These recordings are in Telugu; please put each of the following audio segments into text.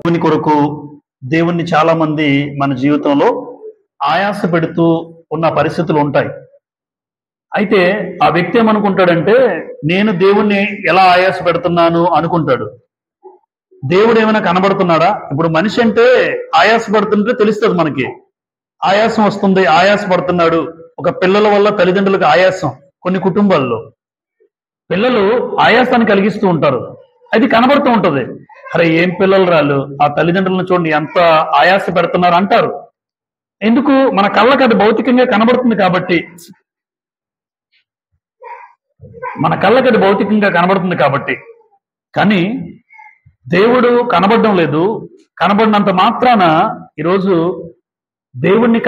దేవుని కొరకు దేవుణ్ణి చాలా మంది మన జీవితంలో ఆయాస పెడుతూ ఉన్న పరిస్థితులు ఉంటాయి. అయితే ఆ వ్యక్తి ఏమనుకుంటాడంటే, నేను దేవుణ్ణి ఎలా ఆయాస పెడుతున్నాను అనుకుంటాడు. దేవుడు ఏమైనా కనబడుతున్నాడా? ఇప్పుడు మనిషి అంటే ఆయాస పడుతుంటే తెలుస్తుంది మనకి. ఆయాసం వస్తుంది, ఆయాస పడుతున్నాడు. ఒక పిల్లల వల్ల తల్లిదండ్రులకు ఆయాసం. కొన్ని కుటుంబాల్లో పిల్లలు ఆయాసాన్ని కలిగిస్తూ ఉంటారు. అది కనబడుతూ ఉంటది. అరే ఏం పిల్లలు రాళ్ళు, ఆ తల్లిదండ్రులను చూడండి ఎంత ఆయాస పెడుతున్నారు అంటారు. ఎందుకు? మన కళ్ళకి అది భౌతికంగా కనబడుతుంది కాబట్టి. మన కళ్ళకి అది భౌతికంగా కనబడుతుంది కాబట్టి. కానీ దేవుడు కనబడడం లేదు. కనబడినంత మాత్రాన ఈరోజు దేవుణ్ణి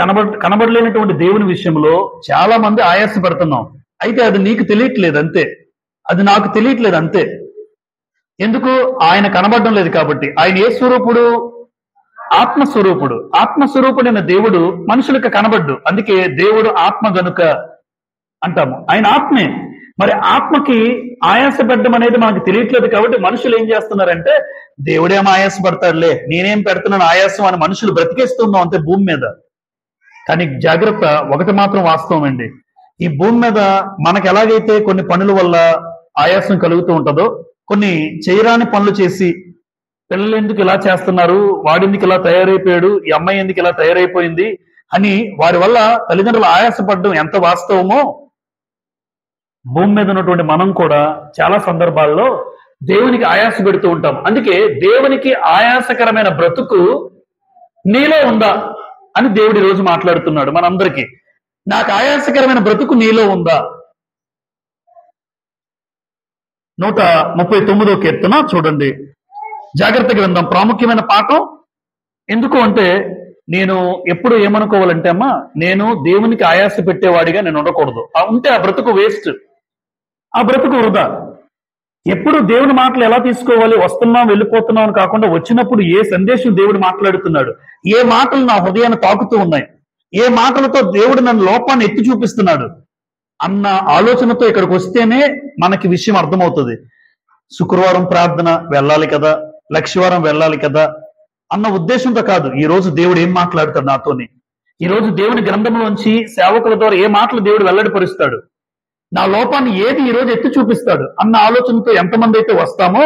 కనబడలేనటువంటి దేవుని విషయంలో చాలా మంది ఆయాస పెడుతున్నాం. అయితే అది నీకు తెలియట్లేదు అంతే, అది నాకు తెలియట్లేదు అంతే. ఎందుకు? ఆయన కనబడడం లేదు కాబట్టి. ఆయన ఏ స్వరూపుడు? ఆత్మస్వరూపుడు. ఆత్మస్వరూపుడైన దేవుడు మనుషులకు కనబడ్డు. అందుకే దేవుడు ఆత్మ గనుక అంటాము. ఆయన ఆత్మే. మరి ఆత్మకి ఆయాస పెట్టడం అనేది మనకు తెలియట్లేదు కాబట్టి మనుషులు ఏం చేస్తున్నారంటే, దేవుడేం ఆయాస పడతాడులే, నేనేం పెడుతున్నాను ఆయాసం అని మనుషులు బ్రతికేస్తున్నాం అంతే భూమి మీద. కానీ జాగ్రత్త, ఒకటి మాత్రం వాస్తవం అండి. ఈ భూమి మీద మనకు ఎలాగైతే కొన్ని పనుల వల్ల ఆయాసం కలుగుతూ ఉంటుందో, కొన్ని చేయరాని పనులు చేసి పిల్లలు ఎందుకు ఇలా చేస్తున్నారు, వాడెందుకు ఇలా తయారైపోయాడు, ఈ అమ్మాయి ఎందుకు ఇలా తయారైపోయింది అని వారి వల్ల తల్లిదండ్రులు ఆయాసపడడం ఎంత వాస్తవమో, భూమి మీద ఉన్నటువంటి మనం కూడా చాలా సందర్భాల్లో దేవునికి ఆయాస పెడుతూ ఉంటాం. అందుకే దేవునికి ఆయాసకరమైన బ్రతుకు నీలో ఉందా అని దేవుడు ఈ రోజు మాట్లాడుతున్నాడు మనందరికీ. నాకు ఆయాసకరమైన బ్రతుకు నీలో ఉందా? 139వ కీర్తన చూడండి, జాగ్రత్తగా విందాం. ప్రాముఖ్యమైన పాఠం. ఎందుకు అంటే, నేను ఎప్పుడు ఏమనుకోవాలంటే అమ్మా, నేను దేవునికి ఆయాస పెట్టేవాడిగా నేను ఉండకూడదు. ఉంటే ఆ బ్రతుకు వేస్ట్, ఆ బ్రతుకు వృధా. ఎప్పుడు దేవుని మాటలు ఎలా తీసుకోవాలి, వస్తున్నాం వెళ్ళిపోతున్నాం అని కాకుండా, వచ్చినప్పుడు ఏ సందేశం దేవుడు మాట్లాడుతున్నాడు, ఏ మాటలు నా హృదయాన్ని తాకుతూ ఉన్నాయి, ఏ మాటలతో దేవుడు నన్ను లోపాన్ని ఎత్తి చూపిస్తున్నాడు అన్న ఆలోచనతో ఇక్కడికి వస్తేనే మనకి విషయం అర్థమవుతుంది. శుక్రవారం ప్రార్థన వెళ్ళాలి కదా, లక్షవారం వెళ్ళాలి కదా అన్న ఉద్దేశంతో కాదు. ఈ రోజు దేవుడు ఏం మాట్లాడతాడు నాతోని, ఈ రోజు దేవుని గ్రంథంలోంచి సేవకుల ద్వారా ఏ మాటలు దేవుడు వెల్లడిపరుస్తాడు, నా లోపాన్ని ఏది ఈ రోజు ఎత్తి చూపిస్తాడు అన్న ఆలోచనతో ఎంతమంది అయితే వస్తామో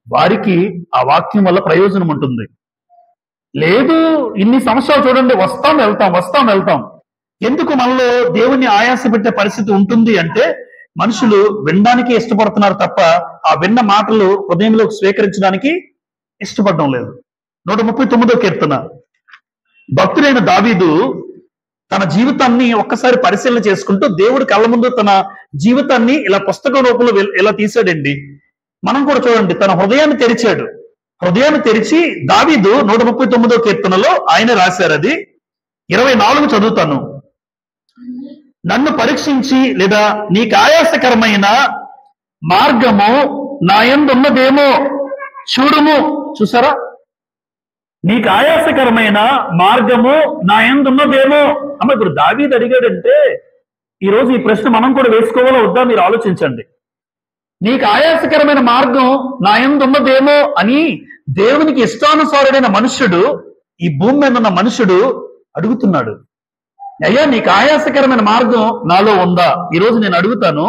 వారికి ఆ వాక్యం వల్ల ప్రయోజనం ఉంటుంది. లేదు, ఇన్ని సంవత్సరాలు చూడండి, వస్తాం వెళ్తాం. ఎందుకు మనలో దేవుణ్ణి ఆయాస పెట్టే పరిస్థితి ఉంటుంది అంటే, మనుషులు వినడానికి ఇష్టపడుతున్నారు తప్ప ఆ విన్న మాటలు హృదయంలోకి స్వీకరించడానికి ఇష్టపడడం లేదు. 139వ కీర్తన. భక్తుడైన దావీదు తన జీవితాన్ని ఒక్కసారి పరిశీలన చేసుకుంటూ దేవుడి కళ్ళ ముందు తన జీవితాన్ని ఇలా పుస్తక రూపంలో ఇలా తీశాడండి. మనం కూడా చూడండి, తన హృదయాన్ని తెరిచాడు. హృదయాన్ని తెరిచి దావీదు 139వ కీర్తనలో ఆయన రాశారు. అది 24 చదువుతాను. నన్ను పరీక్షించి, లేదా నీకు ఆయాసకరమైన మార్గము నా యందు ఉన్నదేమో చూడుము. చూసారా? నీకు ఆయాసకరమైన మార్గము నా యందు ఉన్నదేమో. అమ్మ, ఇప్పుడు దావీదు అడిగాడంటే ఈరోజు ఈ ప్రశ్న మనం కూడా వేసుకోవాలో వద్దా మీరు ఆలోచించండి. నీకు ఆయాసకరమైన మార్గం నా యందు ఉన్నదేమో అని దేవునికి ఇష్టానుసారుడైన మనుష్యుడు, ఈ భూమి మీద ఉన్న మనుషుడు అడుగుతున్నాడు. అయ్యా, నీకు ఆయాసకరమైన మార్గం నాలో ఉందా? ఈరోజు నేను అడుగుతాను,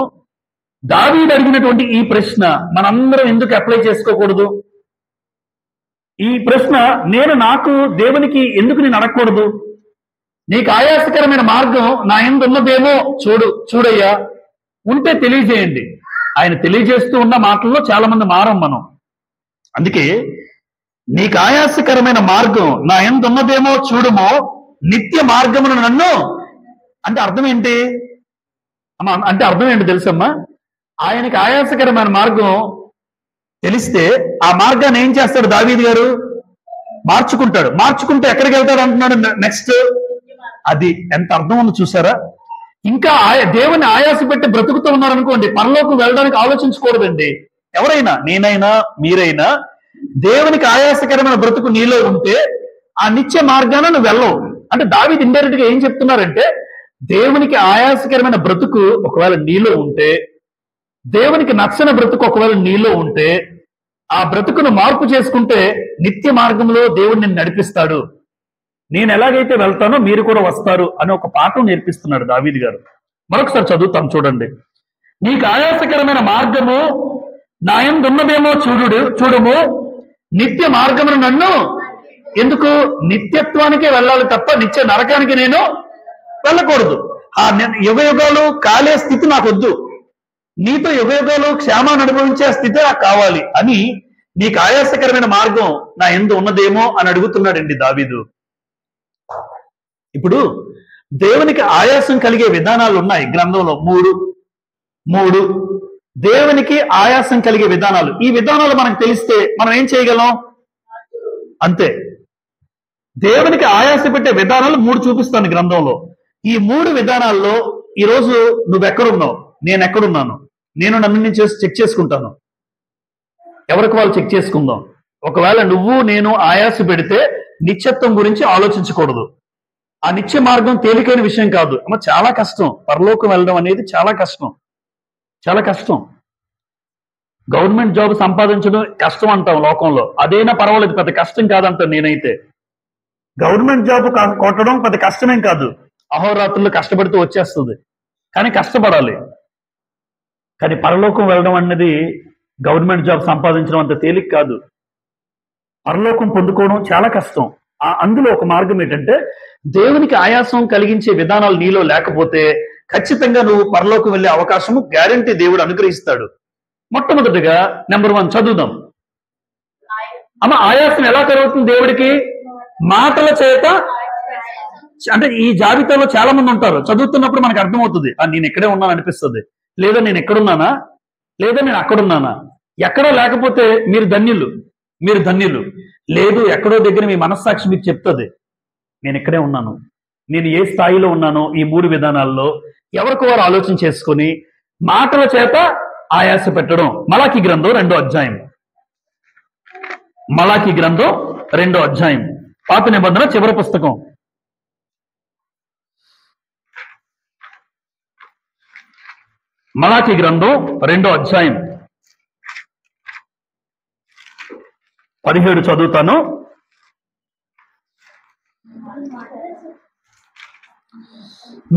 దావీదు అడిగినటువంటి ఈ ప్రశ్న మనందరం ఎందుకు అప్లై చేసుకోకూడదు? ఈ ప్రశ్న నాకు దేవునికి ఎందుకు నేను అడగకూడదు? నీకు ఆయాసకరమైన మార్గం నా యందు ఉన్నదేమో చూడయ్యా, ఉంటే తెలియజేయండి. ఆయన తెలియజేస్తూ ఉన్న మాటల్లో చాలా మంది మారం మనం. అందుకే నీకు ఆయాసకరమైన మార్గం నా యందు ఉన్నదేమో చూడుమో, నిత్య మార్గమును నన్ను. అంటే అర్థం ఏంటి అమ్మా? అంటే అర్థం ఏంటి తెలుసమ్మా? ఆయనకి ఆయాసకరమైన మార్గం తెలిస్తే ఆ మార్గాన్ని ఏం చేస్తాడు దావీదు గారు? మార్చుకుంటే ఎక్కడికి వెళ్తాడు అంటున్నాడు నెక్స్ట్. అది ఎంత అర్థం ఉంది చూసారా? ఇంకా దేవుని ఆయాస పెట్టి బ్రతుకుతూ ఉన్నారనుకోండి, పరలోకం వెళ్ళడానికి ఆలోచించకూడదండి. ఎవరైనా, నేనైనా మీరైనా, దేవునికి ఆయాసకరమైన బ్రతుకు నీలో ఉంటే ఆ నిత్య మార్గాన నువ్వు వెళ్ళవు. అంటే దావీదు ఇండైరెక్ట్ గా ఏం చెప్తున్నారంటే, దేవునికి ఆయాసకరమైన బ్రతుకు ఒకవేళ నీలో ఉంటే దేవునికి నచ్చని బ్రతుకు ఒకవేళ నీలో ఉంటే ఆ బ్రతుకును మార్పు చేసుకుంటే నిత్య మార్గంలో దేవుడు నిన్ను నడిపిస్తాడు. నేను ఎలాగైతే వెళ్తానో మీరు కూడా వస్తారు అని ఒక పాఠం నేర్పిస్తున్నాడు దావీదు గారు. మరొకసారి చదువుతాం చూడండి. నీకు ఆయాసకరమైన మార్గము నా యందు ఉన్నదేమో చూడుము, నిత్య మార్గమును నన్ను ఎందుకు నిత్యత్వానికే వెళ్ళాలి తప్ప నిత్య నరకానికి నేను వెళ్ళకూడదు. ఆ యుగయుగాలు కాలే స్థితి నాకు వద్దు, నీతో యుగయుగాలు క్షేమాన్ని అనుభవించే స్థితి నాకు కావాలి అని నీకు ఆయాసకరమైన మార్గం నా యందు ఉన్నదేమో అని అడుగుతున్నాడండి దావీదు. ఇప్పుడు దేవునికి ఆయాసం కలిగే విధానాలు ఉన్నాయి గ్రంథంలో మూడు దేవునికి ఆయాసం కలిగే విధానాలు. ఈ విధానాలు మనకు తెలిస్తే మనం ఏం చేయగలం? అంతే. దేవునికి ఆయాస పెట్టే విధానాలు 3 చూపిస్తాను గ్రంథంలో. ఈ 3 విధానాల్లో ఈరోజు నువ్వెక్కడున్నావు, నేను ఎక్కడున్నాను, నేను నన్ను చెక్ చేసుకుంటాను. ఎవరికి వాళ్ళు చెక్ చేసుకుందాం. ఒకవేళ నువ్వు నేను ఆయాస పెడితే నిత్యత్వం గురించి ఆలోచించకూడదు. ఆ నిత్య మార్గం తేలికైన విషయం కాదు, చాలా కష్టం. పరలోకం వెళ్ళడం అనేది చాలా కష్టం, చాలా కష్టం. గవర్నమెంట్ జాబ్ సంపాదించడం కష్టం అంటాం లోకంలో, అదైనా పర్వాలేదు, పెద్ద కష్టం కాదంటాను నేనైతే. గవర్నమెంట్ జాబ్ కొట్టడం పెద్ద కష్టమేం కాదు, అహోరాత్రులు కష్టపడితే వచ్చేస్తుంది, కానీ కష్టపడాలి. కానీ పరలోకం వెళ్ళడం అనేది గవర్నమెంట్ జాబ్ సంపాదించడం అంత తేలిక కాదు. పరలోకం పొందుకోవడం చాలా కష్టం. అందులో ఒక మార్గం ఏంటంటే దేవునికి ఆయాసం కలిగించే విధానాలు నీలో లేకపోతే ఖచ్చితంగా నువ్వు పరలోకం వెళ్ళే అవకాశము గ్యారంటీ దేవుడు అనుగ్రహిస్తాడు. మొట్టమొదటిగా నెంబర్ 1 చదువుదాం. ఆయాసం ఎలా కలుగుతుంది దేవుడికి? మాటల చేత. అంటే ఈ జాబితాలో చాలా మంది ఉంటారు, చదువుతున్నప్పుడు మనకు అర్థమవుతుంది, నేను ఇక్కడే ఉన్నాను అనిపిస్తుంది, లేదా నేను ఎక్కడున్నానా, లేదా నేను అక్కడున్నానా. ఎక్కడో లేకపోతే మీరు ధన్యులు. లేదు, ఎక్కడో దగ్గర మీ మనస్సాక్షి మీకు చెప్తుంది నేను ఇక్కడే ఉన్నాను. నేను ఏ స్థాయిలో ఉన్నానో ఈ 3 విధానాల్లో ఎవరికి వారు ఆలోచన చేసుకొని మాటల చేత ఆయాస పెట్టడం. మలాకి గ్రంథం 2వ అధ్యాయం. మలాకి గ్రంథం 2వ అధ్యాయం, పాత నిబంధన చివరి పుస్తకం. మలాకి గ్రంథం 2వ అధ్యాయం 17 చదువుతాను.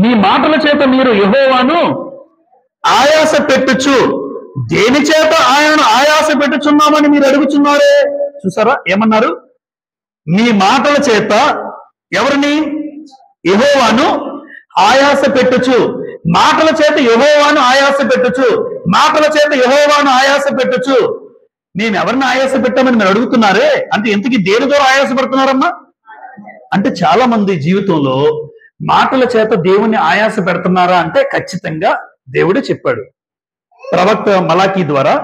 మీ మాటల చేత మీరు యెహోవాను ఆయాస పెట్టుచు, దేని చేత ఆయనను ఆయాస పెట్టుచున్నామని మీరు అడుగుచున్నారే. చూసారా ఏమన్నారు? మీ మాటల చేత ఎవరిని? యెహోవాను ఆయాస పెట్టుచు. మాటల చేత యెహోవాను ఆయాస పెట్టుచు, మాటల చేత యెహోవాను ఆయాస పెట్టుచు. మేము ఎవరిని ఆయాస పెట్టామని మీరు అడుగుతున్నారే అంటే ఇంతకీ దేని ద్వారా ఆయాస పడుతున్నారమ్మా? అంటే చాలా మంది జీవితంలో మాటల చేత దేవుణ్ణి ఆయాస పెడుతున్నారా అంటే ఖచ్చితంగా దేవుడే చెప్పాడు ప్రవక్త మలాకి ద్వారా,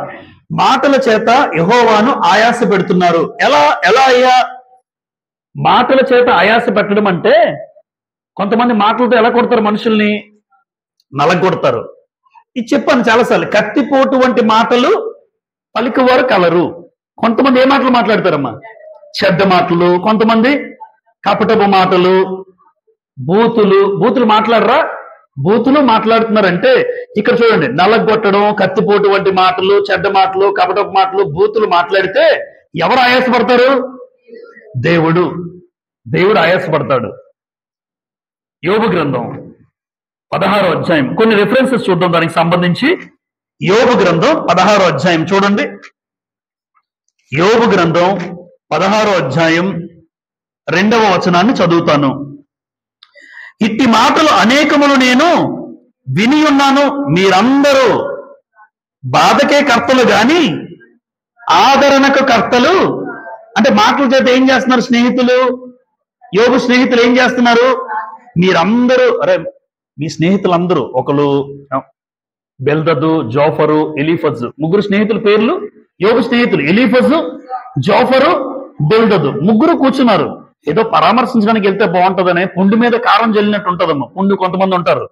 మాటల చేత యెహోవాను ఆయాస పెడుతున్నారు. ఎలా అయ్యా మాటల చేత ఆయాస పెట్టడం అంటే? కొంతమంది మాటలతో ఎలా కొడతారు మనుషుల్ని? నలగొడతారు. ఇది చెప్పాను చాలాసార్లు, కత్తిపోటు వంటి మాటలు పలికివారు కలరు. కొంతమంది ఏ మాటలు మాట్లాడతారమ్మా? చెడ్డ మాటలు, కొంతమంది కపటపు మాటలు, బూతులు మాట్లాడరా? బూతులు మాట్లాడుతున్నారంటే ఇక్కడ చూడండి, నలగొట్టడం, కత్తిపోటు వంటి మాటలు, చెడ్డ మాటలు, కపటపు మాటలు, బూతులు మాట్లాడితే ఎవరు ఆయాసపడతారు? దేవుడు ఆయాసపడతాడు. యోబు గ్రంథం 16వ అధ్యాయం, కొన్ని రిఫరెన్సెస్ చూద్దాం దానికి సంబంధించి. యోబు గ్రంథం 16వ అధ్యాయం చూడండి. యోబు గ్రంథం 16వ అధ్యాయం 2వ వచనాన్ని చదువుతాను. ఇట్టి మాటలు అనేకములు నేను విని ఉన్నాను, మీరందరూ బాధకే కర్తలు గాని ఆదరణకు కర్తలు. అంటే మాటల చేత ఏం చేస్తున్నారు స్నేహితులు? యోబు స్నేహితులు ఏం చేస్తున్నారు? మీరందరూ, మీ స్నేహితులందరూ, ఒకరు బెల్దదు, జోఫరు, ఎలీఫజు, 3 స్నేహితుల పేర్లు యోబు స్నేహితులు. ఎలీఫజు, జోఫరు, బెల్దదు 3 కూర్చున్నారు. ఏదో పరామర్శించడానికి వెళ్తే బాగుంటుందనే పుండు మీద కారం జల్లినట్టు ఉంటుందమ్మా. పుండు కొంతమంది ఉంటారు,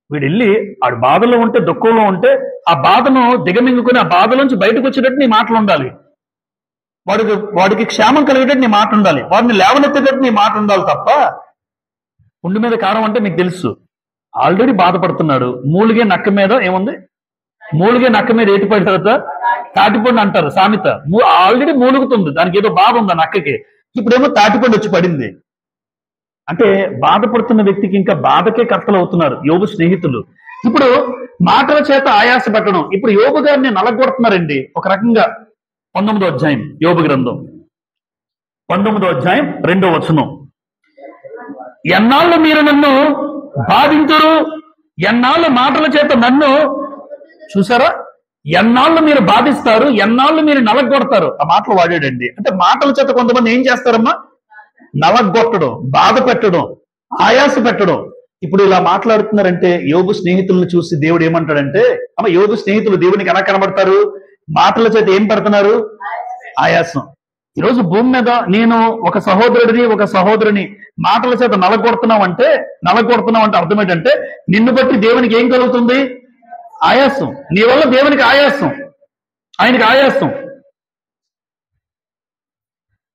వీడు వెళ్ళి ఆడు బాధలో ఉంటే, దుఃఖంలో ఉంటే ఆ బాధను దిగమింగుకుని ఆ బాధలోంచి బయటకు వచ్చేటట్టు నీ మాటలు ఉండాలి. వాడికి క్షేమం కలిగేటట్టు నీ మాట ఉండాలి, వాడిని లేవనెత్తేటట్టు నీ మాట ఉండాలి తప్ప పుండు మీద కారం అంటే మీకు తెలుసు, ఆల్రెడీ బాధపడుతున్నాడు, మూలిగే నక్క మీద ఏముంది? మూలిగే నక్క మీద ఏటి పడిన తర్వాత తాటిపండు అంటారు సామెత. ఆల్రెడీ మూలుగుతుంది, దానికి ఏదో బాధ ఉంది ఆ నక్కకి. ఇప్పుడేమో తాటిపండు వచ్చి పడింది. అంటే బాధపడుతున్న వ్యక్తికి ఇంకా బాధకే కర్తలు అవుతున్నారు యోబు స్నేహితులు. ఇప్పుడు మాటల చేత ఆయాస పెట్టడం. ఇప్పుడు యోబు గారిని నలగొడుతున్నారండి ఒక రకంగా. 19వ అధ్యాయం యోబు గ్రంథం 19వ అధ్యాయం 2వ వచనం. ఎన్నాళ్ళు మీరు నన్ను బాధించరు, ఎన్నాళ్ళు మాటల చేత నన్ను, చూసారా, ఎన్నాళ్ళు మీరు బాధిస్తారు, ఎన్నాళ్ళు మీరు నలగొడతారు. ఆ మాటలు వాడాడండి. అంటే మాటల చేత కొంతమంది ఏం చేస్తారమ్మా? నలగొట్టడం, బాధ పెట్టడం, ఆయాస పెట్టడం. ఇప్పుడు ఇలా మాట్లాడుతున్నారంటే యోబు స్నేహితులను చూసి దేవుడు ఏమంటాడంటే, అమ్మ యోబు స్నేహితులు దేవునికి ఎలా కనబడతారు? మాటల చేత ఏం పెడుతున్నారు? ఆయాసం. ఈరోజు భూమి మీద నేను ఒక సహోదరుడిని ఒక సహోదరుని మాటల చేత నలగొడుతున్నావు అంటే అర్థం ఏంటంటే నిన్ను బట్టి దేవునికి ఏం కలుగుతుంది? ఆయాసం. నీ వల్ల దేవునికి ఆయాసం, ఆయనకి ఆయాసం.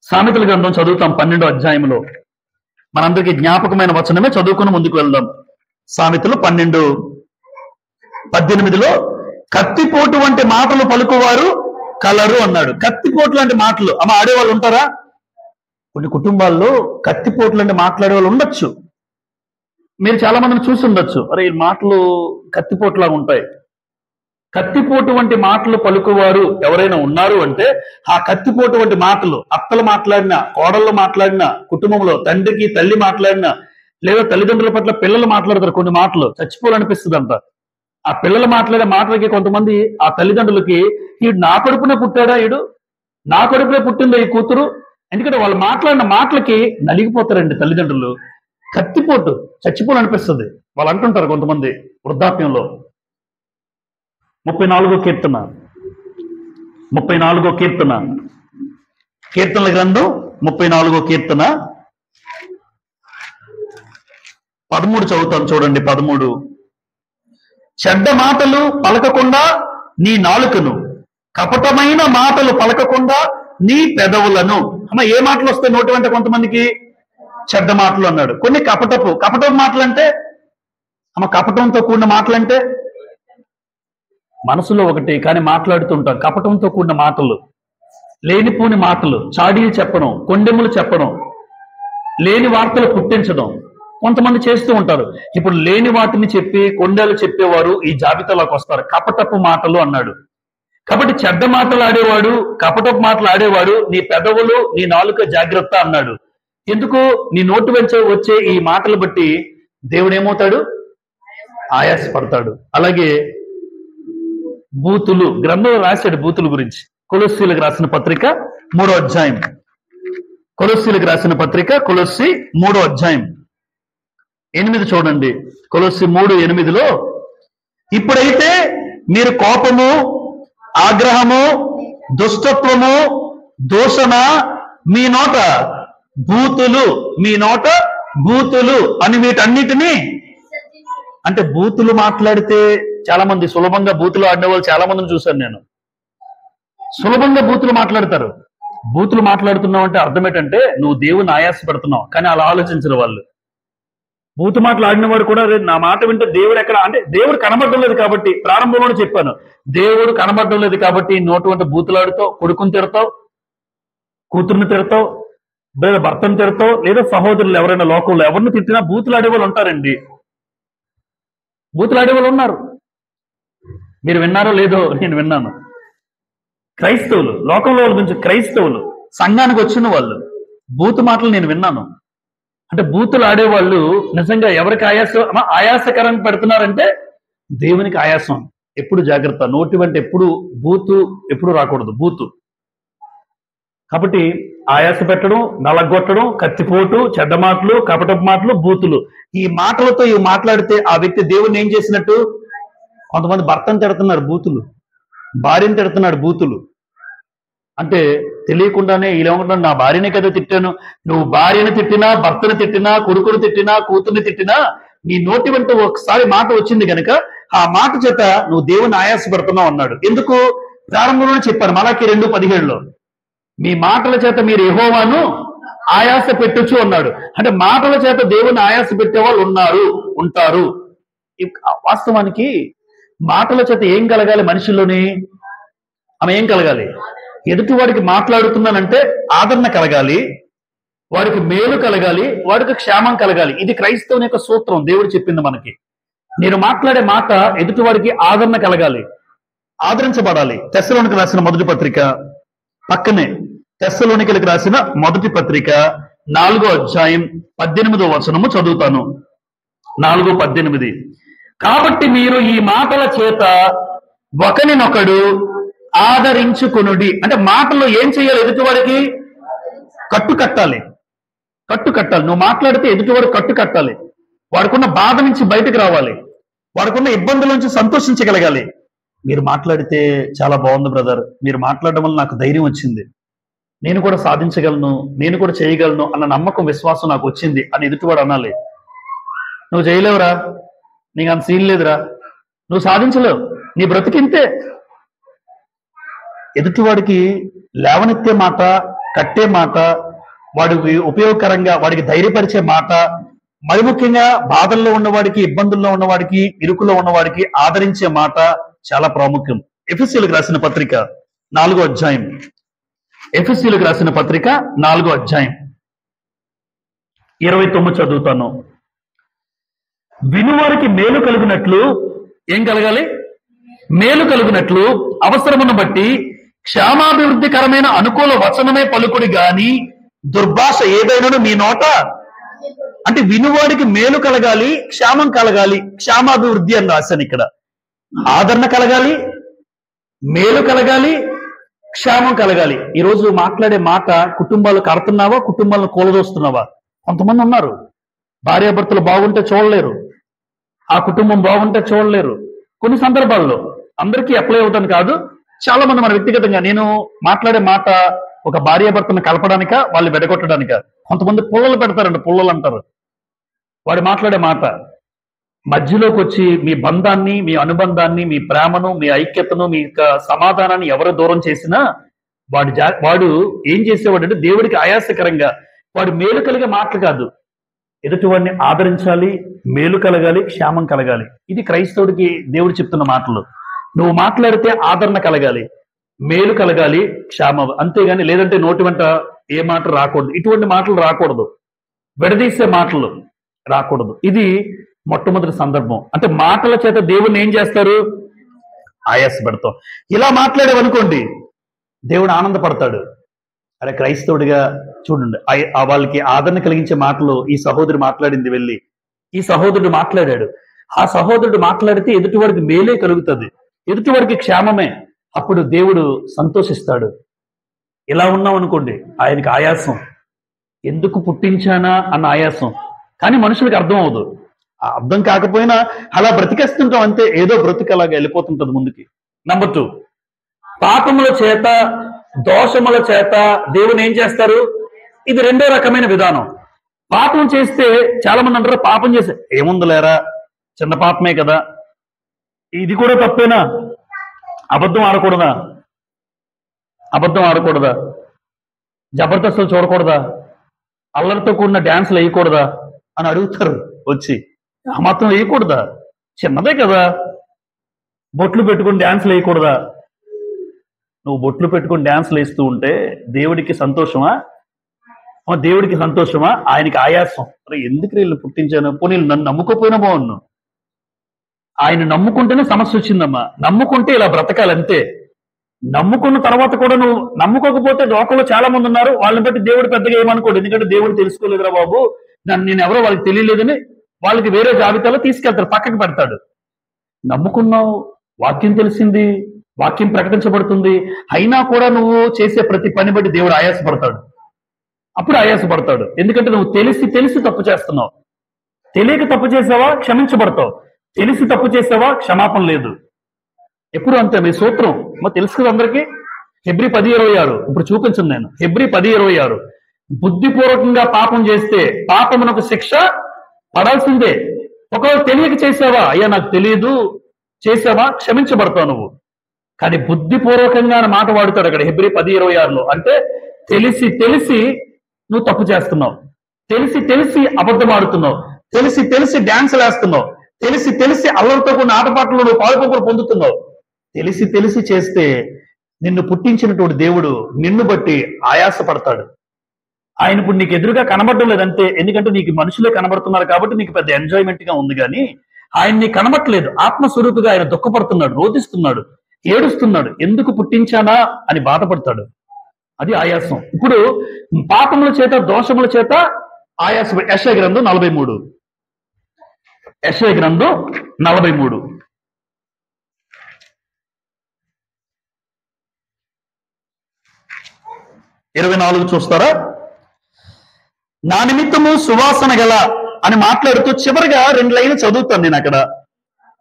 సామెతల గ్రంథం చదువుతాం 12వ అధ్యాయంలో. మనందరికీ జ్ఞాపకమైన వచనమే చదువుకుని ముందుకు వెళ్దాం. సామెతలు 12:18లో కత్తిపోటు వంటి మాటలు పలుకువారు కలరు అన్నాడు. కత్తిపోటు లాంటి మాటలు అమ్మ ఆడేవాళ్ళు ఉంటారా? కొన్ని కుటుంబాల్లో కత్తిపోటు లాంటి మాట్లాడేవాళ్ళు ఉండొచ్చు. మీరు చాలా మందిని చూసి ఉండొచ్చు. అరే ఈ మాటలు కత్తిపోటులాగా ఉంటాయి. కత్తిపోటు వంటి మాటలు పలుకువారు ఎవరైనా ఉన్నారు అంటే ఆ కత్తిపోటు వంటి మాటలు అత్తలు మాట్లాడినా, కోడళ్ళు మాట్లాడినా, కుటుంబంలో తండ్రికి తల్లి మాట్లాడినా, లేదా తల్లిదండ్రుల పట్ల పిల్లలు మాట్లాడతారు కొన్ని మాటలు, చచ్చిపోవాలనిపిస్తుంది అంట. ఆ పిల్లలు మాట్లాడే మాటలకి కొంతమంది ఆ తల్లిదండ్రులకి ఈడు నా కడుపునే పుట్టాడా, ఈడు నా కడుపునే పుట్టిందా ఈ కూతురు, ఎందుకంటే వాళ్ళు మాట్లాడిన మాటలకి నలిగిపోతారండి తల్లిదండ్రులు. కత్తిపోటు, చచ్చిపోవాలనిపిస్తుంది వాళ్ళు అంటుంటారు కొంతమంది వృద్ధాప్యంలో. 34వ కీర్తన కీర్తనల గ్రంథం 34వ కీర్తన 13 చదువుతాను చూడండి. 13 చెడ్డ మాటలు పలకకుండా నీ నాలుకను, కపటమైన మాటలు పలకకుండా నీ పెదవులను. అమ్మ ఏ మాటలు వస్తాయి నోటి వెంట కొంతమందికి? చెడ్డ మాటలు అన్నాడు. కొన్ని కపటపు మాటలు అంటే అమ్మ కపటంతో కూడిన మాటలంటే మనసులో ఒకటి కానీ మాట్లాడుతుంటాం. కపటంతో కూడిన మాటలు, లేనిపోని మాటలు, చాడీలు చెప్పడం, కొండెములు చెప్పడం, లేని వార్తలు పుట్టించడం కొంతమంది చేస్తూ ఉంటారు. ఇప్పుడు లేని వాటిని చెప్పి కొండలు చెప్పేవారు ఈ జాబితాలోకి వస్తారు. కపటపు మాటలు అన్నాడు. కాబట్టి చెడ్డ మాటలు ఆడేవాడు, కపటపు మాటలు ఆడేవాడు నీ పెదవులు నీ నాలుక జాగ్రత్త అన్నాడు. ఎందుకు? నీ నోటు వెంట వచ్చే ఈ మాటలు బట్టి దేవుడు ఏమవుతాడు? ఆయాసపడతాడు. అలాగే బూతులు, గ్రంథంలో రాశాడు బూతుల గురించి. కొలొస్సీలకు రాసిన పత్రిక 3వ అధ్యాయం. కొలొస్సీలకు రాసిన పత్రిక కొలొస్సీ 3వ అధ్యాయం 8 చూడండి. కొలొస్సీ 3:8లో ఇప్పుడైతే మీరు కోపము, ఆగ్రహము, దుష్టత్వము, దూషణ, మీ నోట బూతులు అని వీటన్నిటినీ, అంటే బూతులు మాట్లాడితే చాలా మంది సులభంగా బూతులు ఆడిన వాళ్ళు చాలా మందిని చూశాను నేను. సులభంగా బూతులు మాట్లాడతారు. బూతులు మాట్లాడుతున్నావు అంటే అర్థం ఏంటంటే నువ్వు దేవుని ఆయాస పెడుతున్నావు. కానీ అలా ఆలోచించిన వాళ్ళు బూతు మాటలు ఆడిన వాడు కూడా నా మాట వింటే దేవుడు ఎక్కడ, అంటే దేవుడు కనబడడం లేదు కాబట్టి, ప్రారంభంలోనే చెప్పాను, దేవుడు కనబడడం లేదు కాబట్టి నోటు వంట బూతులాడుతావు, కొడుకుని తిడతావు, కూతుర్ని తిడతావు, లేదా భర్తను తిడతావు, లేదా సహోదరులు ఎవరైనా లోకంలో ఎవరిని తిట్టినా బూతులు ఆడేవాళ్ళు ఉంటారండి. బూతులు ఆడేవాళ్ళు ఉన్నారు. మీరు విన్నారో లేదో నేను విన్నాను. క్రైస్తవులు, లోకంలో వాళ్ళ గురించి క్రైస్తవులు సంఘానికి వచ్చిన వాళ్ళు బూతు మాటలు నేను విన్నాను. అంటే బూతులు ఆడేవాళ్ళు నిజంగా ఎవరికి ఆయాసకరంగా పెడుతున్నారంటే దేవునికి ఆయాసం. ఎప్పుడు జాగ్రత్త, నోటి వెంట ఎప్పుడు బూతు ఎప్పుడు రాకూడదు, బూతు. కాబట్టి ఆయాస పెట్టడం, నలగొట్టడం, కత్తిపోటు, చెడ్డ మాటలు, కపటపు మాటలు, బూతులు, ఈ మాటలతో ఇవి మాట్లాడితే ఆ వ్యక్తి దేవుణ్ణి ఏం చేసినట్టు? కొంతమంది భర్తను తిడుతున్నారు బూతులు, భార్యను తిడుతున్నాడు బూతులు. అంటే తెలియకుండానే ఇలా ఉంటాడు, నా భార్యనే కదా తిట్టాను. నువ్వు భార్యను తిట్టినా, భర్తను తిట్టినా, కొడుకును తిట్టినా, కూతుర్ని తిట్టినా నీ నోటి వెంట ఒకసారి మాట వచ్చింది కనుక ఆ మాట చేత నువ్వు దేవుని ఆయాస పెడుతున్నావు అన్నాడు. ఎందుకు? ప్రారంభంలోనే చెప్పాను, మలాకి 2:17లో మీ మాటల చేత మీరు యెహోవాను ఆయాస పెట్టొచ్చు అన్నాడు. అంటే మాటల చేత దేవుని ఆయాస పెట్టే వాళ్ళు ఉంటారు. వాస్తవానికి మాటల చేత ఏం కలగాలి మనిషిలోని? ఆమె ఏం కలగాలి? ఎదుటి వాడికి మాట్లాడుతున్నానంటే ఆదరణ కలగాలి, వాడికి మేలు కలగాలి, వాడికి క్షేమం కలగాలి. ఇది క్రైస్తవుని యొక్క సూత్రం. దేవుడు చెప్పింది మనకి. నేను మాట్లాడే మాట ఎదుటివాడికి ఆదరణ కలగాలి, ఆదరించబడాలి. తెస్సలోనికి రాసిన మొదటి పత్రిక పక్కనే తెస్సలోనికలకు రాసిన మొదటి పత్రిక 4వ అధ్యాయం 18వ వచనము చదువుతాను. 4:18. కాబట్టి మీరు ఈ మాటల చేత ఒకరినొకడు ఆదరించుకొనుడి. అంటే మాటల్లో ఏం చేయాలి? ఎదుటివాడికి కట్టు కట్టాలి. నువ్వు మాట్లాడితే ఎదుటివాడు కట్టు కట్టాలి. వాడుకున్న బాధ నుంచి బయటకు రావాలి, వాడుకున్న ఇబ్బందుల నుంచి సంతోషించగలగాలి. మీరు మాట్లాడితే చాలా బాగుంది బ్రదర్, మీరు మాట్లాడడం వల్ల నాకు ధైర్యం వచ్చింది, నేను కూడా సాధించగలను, నేను కూడా చేయగలను అన్న నమ్మకం, విశ్వాసం నాకు వచ్చింది అని ఎదుటివాడు అనాలి. నువ్వు చేయలేవురా, నీకు అంత సీన్ లేదురా, నువ్వు సాధించలేవు, నీ బ్రతికింతే. ఎదుటివాడికి లేవనెత్తే మాట, కట్టే మాట, వాడికి ఉపయోగకరంగా, వాడికి ధైర్యపరిచే మాట, మరి ముఖ్యంగా బాధల్లో ఉన్నవాడికి, ఇబ్బందుల్లో ఉన్నవాడికి, ఇరుకులో ఉన్నవాడికి ఆదరించే మాట చాలా ప్రాముఖ్యం. ఎఫెసీయులకు రాసిన పత్రిక 4వ అధ్యాయం, ఎఫెసీయులకు రాసిన పత్రిక 4వ అధ్యాయం 29 చదువుతాను. వినువారికి మేలు కలుగునట్లు ఏం కలగాలి? మేలు కలుగునట్లు అవసరమును బట్టి క్షేమాభివృద్ధికరమైన అనుకూల వచనమే పలుకుడి గాని దుర్భాష ఏదైనా మీ నోట. అంటే వినువాడికి మేలు కలగాలి, క్షేమం కలగాలి, క్షేమాభివృద్ధి అని రాశాను ఇక్కడ. ఆదరణ కలగాలి, మేలు కలగాలి, క్షేమం కలగాలి. ఈరోజు మాట్లాడే మాట కుటుంబాలు కడుతున్నావా, కుటుంబాలను కూలదోస్తున్నావా? కొంతమంది ఉన్నారు, భార్యాభర్తలు బాగుంటే చూడలేరు, ఆ కుటుంబం బాగుంటే చూడలేరు. కొన్ని సందర్భాల్లో, అందరికీ అప్లై అవుతాను కాదు, చాలా మంది మన వ్యక్తిగతంగా, నేను మాట్లాడే మాట ఒక భార్యాభర్తను కలపడానిక, వాళ్ళు వెడగొట్టడానిక. కొంతమంది పుల్లలు పెడతారండి, పుల్లలు అంటారు. వాడు మాట్లాడే మాట మధ్యలోకి వచ్చి మీ బంధాన్ని, మీ అనుబంధాన్ని, మీ ప్రేమను, మీ ఐక్యతను, మీ సమాధానాన్ని ఎవరు దూరం చేసినా వాడు ఏం చేసేవాడు అంటే దేవుడికి ఆయాసకరంగా, వాడు మేలు కలిగే మాటలు కాదు, ఎదుటివాడిని ఆదరించాలి, మేలు కలగాలి, క్షేమం కలగాలి. ఇది క్రైస్తవుడికి దేవుడు చెప్తున్న మాటలు. నువ్వు మాట్లాడితే ఆదరణ కలగాలి, మేలు కలగాలి, క్షేమం. అంతేగాని లేదంటే నోటి వెంట ఏ మాట రాకూడదు, ఇటువంటి మాటలు రాకూడదు, విడదీసే మాటలు రాకూడదు. ఇది మొట్టమొదటి సందర్భం. అంటే మాటల చేత దేవుడిని ఏం చేస్తారు? ఆయాసపడతాం. ఇలా మాట్లాడేవనుకోండి, దేవుడు ఆనందపడతాడు. అరే క్రైస్తవుడిగా చూడండి, వాళ్ళకి ఆదరణ కలిగించే మాటలు ఈ సహోదరుడు మాట్లాడింది, వెళ్ళి ఈ సహోదరుడు మాట్లాడాడు, ఆ సహోదరుడు మాట్లాడితే ఎదుటివాడికి మేలే కలుగుతుంది, ఎదుటివాడికి క్షేమమే. అప్పుడు దేవుడు సంతోషిస్తాడు. ఇలా ఉన్నాం అనుకోండి, ఆయనకి ఆయాసం, ఎందుకు పుట్టించానా అన్న ఆయాసం. కానీ మనుషులకు అర్థం అవదు. అర్థం కాకపోయినా అలా బ్రతికేస్తుంటాం అంతే, ఏదో బ్రతికి అలాగా వెళ్ళిపోతుంటది ముందుకి. నంబర్ 2, పాపముల చేత, దోషముల చేత దేవుని ఏం చేస్తారు? ఇది రెండో రకమైన విధానం. పాపం చేస్తే చాలా మంది అంటారు, పాపం చేస్తే ఏముంది లేరా, చిన్న పాపమే కదా, ఇది కూడా తప్పేనా, అబద్ధం ఆడకూడదా, జబర్దస్తులు చూడకూడదా, అల్లరితో కూడిన డ్యాన్సులు వేయకూడదా అని అడుగుతారు వచ్చి. ఆ మాత్రం వేయకూడదా, చిన్నదే కదా, బొట్లు పెట్టుకుని డ్యాన్సులు వేయకూడదా? నువ్వు బొట్లు పెట్టుకుని డ్యాన్సులు వేస్తూ ఉంటే దేవుడికి సంతోషమా? దేవుడికి సంతోషమా? ఆయనకి ఆయాసం. అరే ఎందుకు వీళ్ళు పుట్టించాను, పోనీ నన్ను నమ్ముకోపోయినా బాగున్ను. ఆయన నమ్ముకుంటేనే సమస్య వచ్చిందమ్మా. నమ్ముకుంటే ఇలా బ్రతకాలంతే. నమ్ముకున్న తర్వాత కూడా నువ్వు నమ్ముకోకపోతే లోకంలో చాలా మంది ఉన్నారు, వాళ్ళని బట్టి దేవుడు పెద్దగా ఏమనుకోడు. ఎందుకంటే దేవుడు తెలుసుకోలేదురా బాబు, నేను ఎవరో వాళ్ళకి తెలియలేదని వాళ్ళకి వేరే జాబితాలో తీసుకెళ్తారు, పక్కకి పెడతాడు. నమ్ముకున్నావు, వాక్యం తెలిసింది, వాక్యం ప్రకటించబడుతుంది, అయినా కూడా నువ్వు చేసే ప్రతి పని బట్టి దేవుడు ఆయాసపడతాడు. అప్పుడు ఆయాసపడతాడు. ఎందుకంటే నువ్వు తెలిసి తప్పు చేస్తున్నావు. తెలియక తప్పు చేసావా, క్షమించబడతావు. తెలిసి తప్పు చేసావా, క్షమాపణ లేదు. ఎప్పుడు అంతే. మీ సూత్రం తెలుసు కదా అందరికీ. హెబ్రీ 10:26 ఇప్పుడు చూపించను నేను. హెబ్రీ 10:26 బుద్ధిపూర్వకంగా పాపం చేస్తే పాపమునకు శిక్ష పడాల్సిందే. ఒకవేళ తెలియక చేసావా, అయ్యా నాకు తెలియదు చేసావా, క్షమించబడతావు నువ్వు. కానీ బుద్ధిపూర్వకంగా మాట వాడుతాడు అక్కడ హెబ్రీ 10:26లో. అంటే తెలిసి నువ్వు తప్పు చేస్తున్నావు, తెలిసి అబద్ధం ఆడుతున్నావు, తెలిసి డ్యాన్సులు వేస్తున్నావు, తెలిసి తెలిసి అల్లరితో కొన్ని ఆటపాటలు నువ్వు పాలుపోకలు పొందుతున్నావు. తెలిసి తెలిసి చేస్తే నిన్ను పుట్టించినటువంటి దేవుడు నిన్ను బట్టి ఆయాస పడతాడు. ఆయన ఇప్పుడు నీకు ఎదురుగా కనబడడం లేదంటే, ఎందుకంటే నీకు మనుషులే కనబడుతున్నారు కాబట్టి నీకు పెద్ద ఎంజాయ్మెంట్ గా ఉంది, కానీ ఆయన నీకు కనబట్టలేదు. ఆత్మస్వరూపిగా ఆయన దుఃఖపడుతున్నాడు, రోధిస్తున్నాడు, ఏడుస్తున్నాడు. ఎందుకు పుట్టించానా అని బాధపడతాడు. అది ఆయాసం. ఇప్పుడు పాపముల చేత దోషముల చేత ఆయాసం. యెషయా గ్రంథం 43, యెషయా గ్రంథం 43 24 చూస్తారా? నా నిమిత్తము సువాసన గల అని మాట్లాడుతూ చివరిగా 2 లైన్లు చదువుతాను నేను అక్కడ.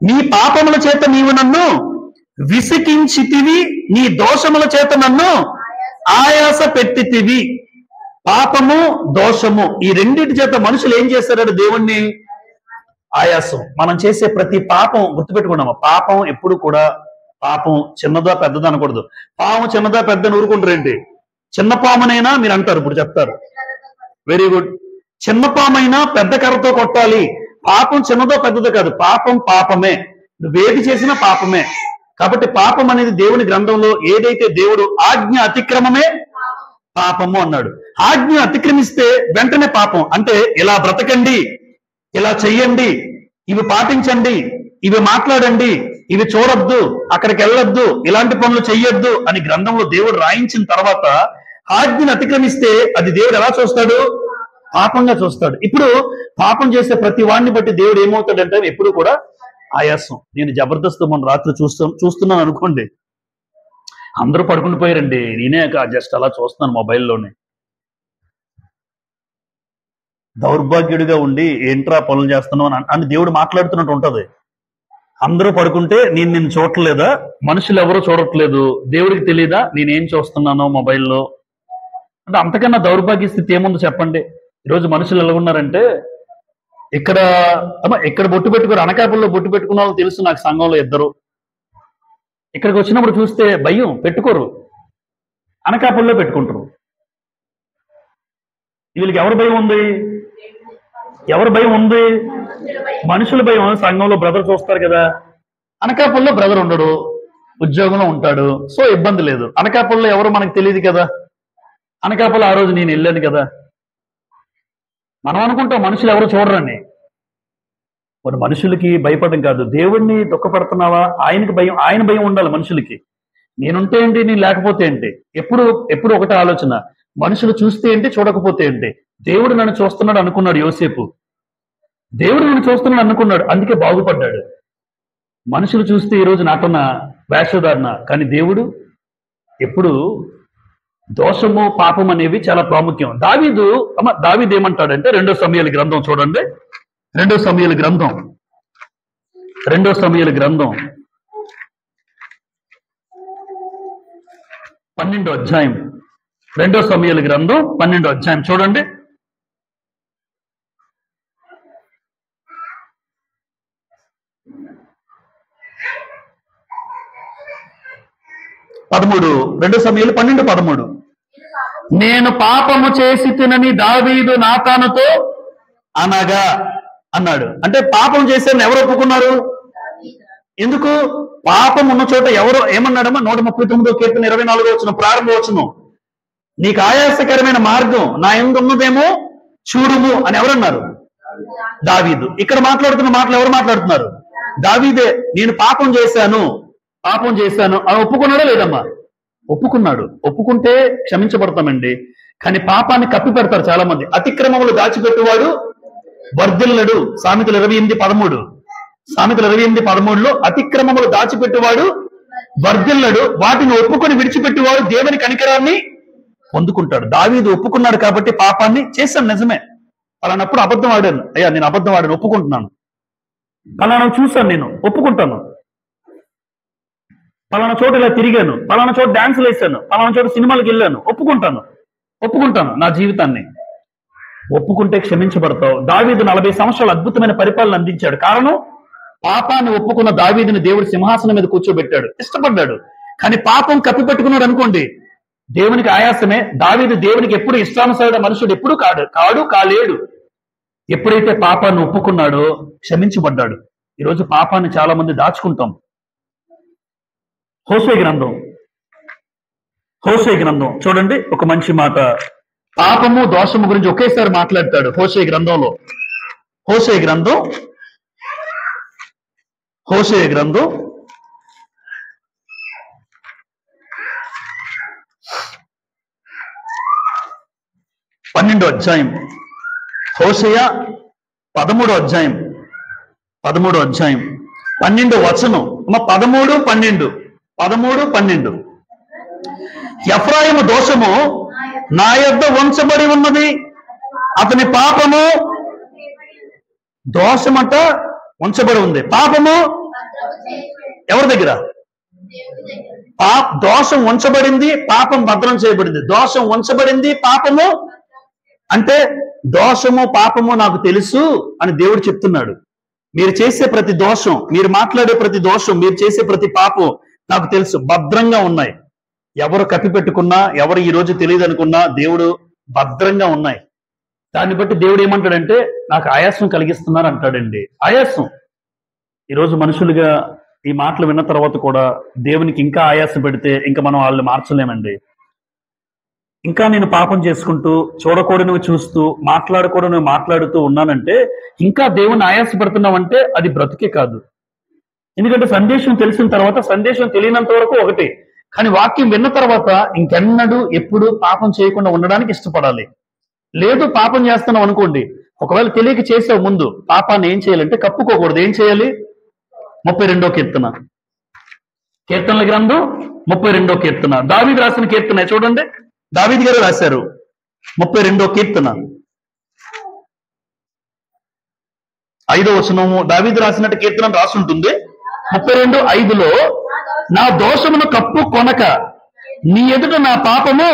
నీ పాపముల చేత నీవు నన్ను విసికించితివి, నీ దోషముల చేత నన్ను ఆయాస పెట్టితివి. పాపము దోషము ఈ రెండింటి చేత మనుషులు ఏం చేశారు? దేవుణ్ణి ఆయాసం. మనం చేసే ప్రతి పాపం గుర్తుపెట్టుకున్నాము. పాపం ఎప్పుడు కూడా పాపం చిన్నదా పెద్దదా అనకూడదు. పాము చిన్నదా పెద్ద ఊరుకుంటారేంటి? చిన్న పామునైనా మీరు అంటారు, ఇప్పుడు చెప్తారు. Very good. చిన్న పామైనా పెద్ద కర్రతో కొట్టాలి. పాపం చిన్నదో పెద్దదో కాదు, పాపం పాపమే. నువ్వేది చేసినా పాపమే. కాబట్టి పాపం అనేది దేవుని గ్రంథంలో ఏదైతే దేవుడు ఆజ్ఞ అతిక్రమమే పాపము అన్నాడు. ఆజ్ఞ అతిక్రమిస్తే వెంటనే పాపం. అంటే ఇలా బ్రతకండి, ఇలా చెయ్యండి, ఇవి పాటించండి, ఇవి మాట్లాడండి, ఇవి చూడొద్దు, అక్కడికి వెళ్ళొద్దు, ఇలాంటి పనులు చెయ్యొద్దు అని గ్రంథంలో దేవుడు రాయించిన తర్వాత ఆజ్ఞను అతిక్రమిస్తే అది దేవుడు ఎలా చూస్తాడు? పాపంగా చూస్తాడు. ఇప్పుడు పాపం చేసే ప్రతి వాడిని బట్టి దేవుడు ఏమవుతాడంటే ఎప్పుడు కూడా ఆయాసం. నేను జబర్దస్త్ మొన్న రాత్రి చూస్తున్నాను అనుకోండి, అందరూ పడుకుని పోయారండి, నేనే జస్ట్ అలా చూస్తున్నాను మొబైల్లోనే. దౌర్భాగ్యుడిగా ఉండి ఏంట్రా పనులు చేస్తున్నావు అని దేవుడు మాట్లాడుతున్నట్టు ఉంటది. అందరూ పడుకుంటే నిన్ను చూడట్లేదా? మనుషులు ఎవరూ చూడట్లేదు, దేవుడికి తెలియదా నేనేం చూస్తున్నానో మొబైల్లో? అంటే అంతకన్నా దౌర్భాగ్య స్థితి ఏముందో చెప్పండి. ఈరోజు మనుషులు ఎలా ఉన్నారంటే, ఇక్కడ బొట్టు పెట్టుకోరు, అనకాపల్లో బొట్టు పెట్టుకున్న వాళ్ళు తెలుసు నాకు, సంఘంలో ఇద్దరు. ఇక్కడికి వచ్చినప్పుడు చూస్తే భయం, పెట్టుకోరు, అనకాపల్లో పెట్టుకుంటారు. వీళ్ళకి ఎవరి భయం ఉంది? ఎవరి భయం ఉంది? మనుషుల భయం. సంఘంలో బ్రదర్ చూస్తారు కదా, అనకాపల్లో బ్రదర్ ఉండడు, ఉద్యోగంలో ఉంటాడు, సో ఇబ్బంది లేదు. అనకాపల్లో ఎవరు మనకు తెలియదు కదా, అనకాపల్లో ఆ రోజు నేను వెళ్ళాను కదా. మనం అనుకుంటాం మనుషులు ఎవరు చూడరని. మరి మనుషులకి భయపడడం కాదు, దేవుణ్ణి దుఃఖపడుతున్నావా ఆయనకి భయం, ఆయన భయం ఉండాలి మనుషులకి. నేనుంటే ఏంటి, నేను లేకపోతే ఏంటి? ఎప్పుడు ఒకటే ఆలోచన, మనుషులు చూస్తే ఏంటి, చూడకపోతే ఏంటి? దేవుడు నన్ను చూస్తున్నాడు అనుకున్నాడు యోసేపు. దేవుడు నన్ను చూస్తున్నాడు అనుకున్నాడు, అందుకే బాగుపడ్డాడు. మనుషులు చూస్తే ఈరోజు నాకున్న వేషధారణ, కానీ దేవుడు ఎప్పుడు దోషము పాపం అనేవి చాలా ప్రాముఖ్యం. దావీదు ఏమంటాడంటే 2 సమూయేలు గ్రంథం చూడండి, 2 సమూయేలు గ్రంథం 12వ అధ్యాయం, 2 సమూయేలు గ్రంథం 12వ అధ్యాయం చూడండి. పదమూడు 2 సమూయేలు 12:13 నేను పాపము చేసి తినని దావీదు నాతానుతో అనగా అన్నాడు. అంటే పాపం చేశారని ఎవరు ఒప్పుకున్నారు? ఎందుకు? పాపం ఉన్న చోట ఎవరు ఏమన్నాడమ్మా? 139వ కీర్తన 24వ వచనం ప్రారంభ వచనం, నీకు ఆయాసకరమైన మార్గం నా యందు ఉన్నదేమో చూడుము అని ఎవరన్నారు? దావీదు. ఇక్కడ మాట్లాడుతున్న మాటలు ఎవరు మాట్లాడుతున్నారు? దావీదే. నేను పాపం చేశాను అని ఒప్పుకున్నాడా లేదమ్మా? ఒప్పుకున్నాడు. ఒప్పుకుంటే క్షమించబడతామండి. కానీ పాపాన్ని కప్పి పెడతారు చాలా మంది. అతిక్రమములు దాచిపెట్టువాడు వర్ధిల్లడు. సామెతలు 28:13లో అతిక్రమములు దాచిపెట్టువాడు వర్ధిల్లడు, వాటిని ఒప్పుకొని విడిచిపెట్టువాడు దేవుని కనికరాన్ని పొందుకుంటాడు. దావీదు ఒప్పుకున్నాడు కాబట్టి పాపాన్ని చేశాను, నిజమే. అలానప్పుడు అబద్ధం ఆడాను, అయ్యా నేను అబద్ధం ఆడాను, ఒప్పుకుంటున్నాను. అలానా చూశాను, నేను ఒప్పుకుంటాను. పలానా చోట ఇలా తిరిగాను, పలానా చోట డాన్సులు వేసాను, పలానా చోట సినిమాలకు వెళ్ళాను, ఒప్పుకుంటాను నా జీవితాన్ని. ఒప్పుకుంటే క్షమించబడతావు. దావీదు 40 సంవత్సరాలు అద్భుతమైన పరిపాలన అందించాడు. కారణం, పాపాన్ని ఒప్పుకున్న దావీదుని దేవుడు సింహాసనం మీద కూర్చోబెట్టాడు, ఇష్టపడ్డాడు. కానీ పాపం కప్పిపెట్టుకున్నాడు అనుకోండి, దేవునికి ఆయాసమే. దావీదు దేవునికి ఎప్పుడు ఇష్టానుసారుడు మనుషుడు ఎప్పుడు కాలేడు. ఎప్పుడైతే పాపాన్ని ఒప్పుకున్నాడో క్షమించబడ్డాడు. ఈరోజు పాపాన్ని చాలా మంది దాచుకుంటాం. హోషేయ గ్రంథం చూడండి, ఒక మంచి మాట. పాపము దోషము గురించి ఒకేసారి మాట్లాడతాడు హోషేయ గ్రంథం 12వ అధ్యాయం, హోషేయ 13వ అధ్యాయం 12వ వచనం. 13-12 ఎఫ్రాయిము దోషము నా యొద్ద ఉంచబడి ఉన్నది, అతని పాపము దోషమట ఉంచబడి ఉంది. పాపము ఎవరి దగ్గర? దోషం ఉంచబడింది, పాపం భద్రం చేయబడింది. దోషం ఉంచబడింది, పాపము అంటే దోషము పాపము నాకు తెలుసు అని దేవుడు చెప్తున్నాడు. మీరు చేసే ప్రతి దోషం, మీరు మాట్లాడే ప్రతి దోషం, మీరు చేసే ప్రతి పాపం నాకు తెలుసు, భద్రంగా ఉన్నాయి. ఎవరు కప్పిపెట్టుకున్నా, ఎవరు ఈ రోజు తెలియదు అనుకున్నా దేవుడు భద్రంగా ఉన్నాయి. దాన్ని బట్టి దేవుడు ఏమంటాడంటే నాకు ఆయాసం కలిగిస్తున్నారు అంటాడండి. ఆయాసం. ఈరోజు మనుషులుగా ఈ మాటలు విన్న తర్వాత కూడా దేవునికి ఇంకా ఆయాసం పెడితే ఇంకా మనం వాళ్ళని మార్చలేమండి. ఇంకా నేను పాపం చేసుకుంటూ, చూడకూడనివి చూస్తూ, మాట్లాడకూడనివి మాట్లాడుతూ ఉన్నానంటే ఇంకా దేవుని ఆయాసపడుతున్నామంటే అది బ్రతుకే కాదు. ఎందుకంటే సందేశం తెలిసిన తర్వాత, సందేశం తెలియనంత వరకు ఒకటి, కానీ వాక్యం విన్న తర్వాత ఇంకెన్నడూ ఎప్పుడు పాపం చేయకుండా ఉండడానికి ఇష్టపడాలి. లేదు పాపం చేస్తున్నాం అనుకోండి, ఒకవేళ తెలియక చేసావు ముందు, పాపాన్ని ఏం చేయాలంటే కప్పుకోకూడదు. ఏం చేయాలి? 32వ కీర్తనల గ్రంథం 32వ కీర్తన, దావీదు రాసిన కీర్తన చూడండి. దావీదు గారు రాశారు 32వ కీర్తన 5వ వచనము. దావీదు రాసినట్టు కీర్తన రాసుంటుంది 32:5లో, నా దోషమును కప్పు కొనక నీ ఎదుట నా పాపము,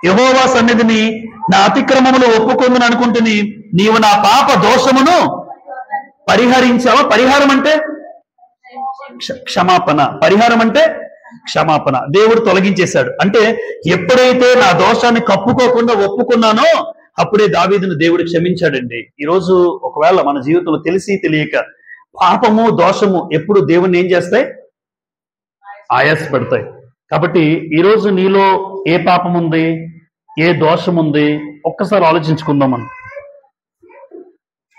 యెహోవా సన్నిధిని నా అతిక్రమములు ఒప్పుకుందని అనుకుంటుని నీవు నా పాప దోషమును పరిహరించావా. పరిహారం అంటే క్షమాపణ. పరిహారం అంటే క్షమాపణ. దేవుడు తొలగించేశాడు. అంటే ఎప్పుడైతే నా దోషాన్ని కప్పుకోకుండా ఒప్పుకున్నానో అప్పుడే దావీదును దేవుడు క్షమించాడండి. ఈరోజు ఒకవేళ మన జీవితంలో తెలిసి తెలియక పాపము దోషము ఎప్పుడు దేవుణ్ణి ఏం చేస్తాయి? ఆయాసపడతాయి. కాబట్టి ఈరోజు నీలో ఏ పాపం ఉంది, ఏ దోషం ఉంది, ఒక్కసారి ఆలోచించుకుందాం. మనం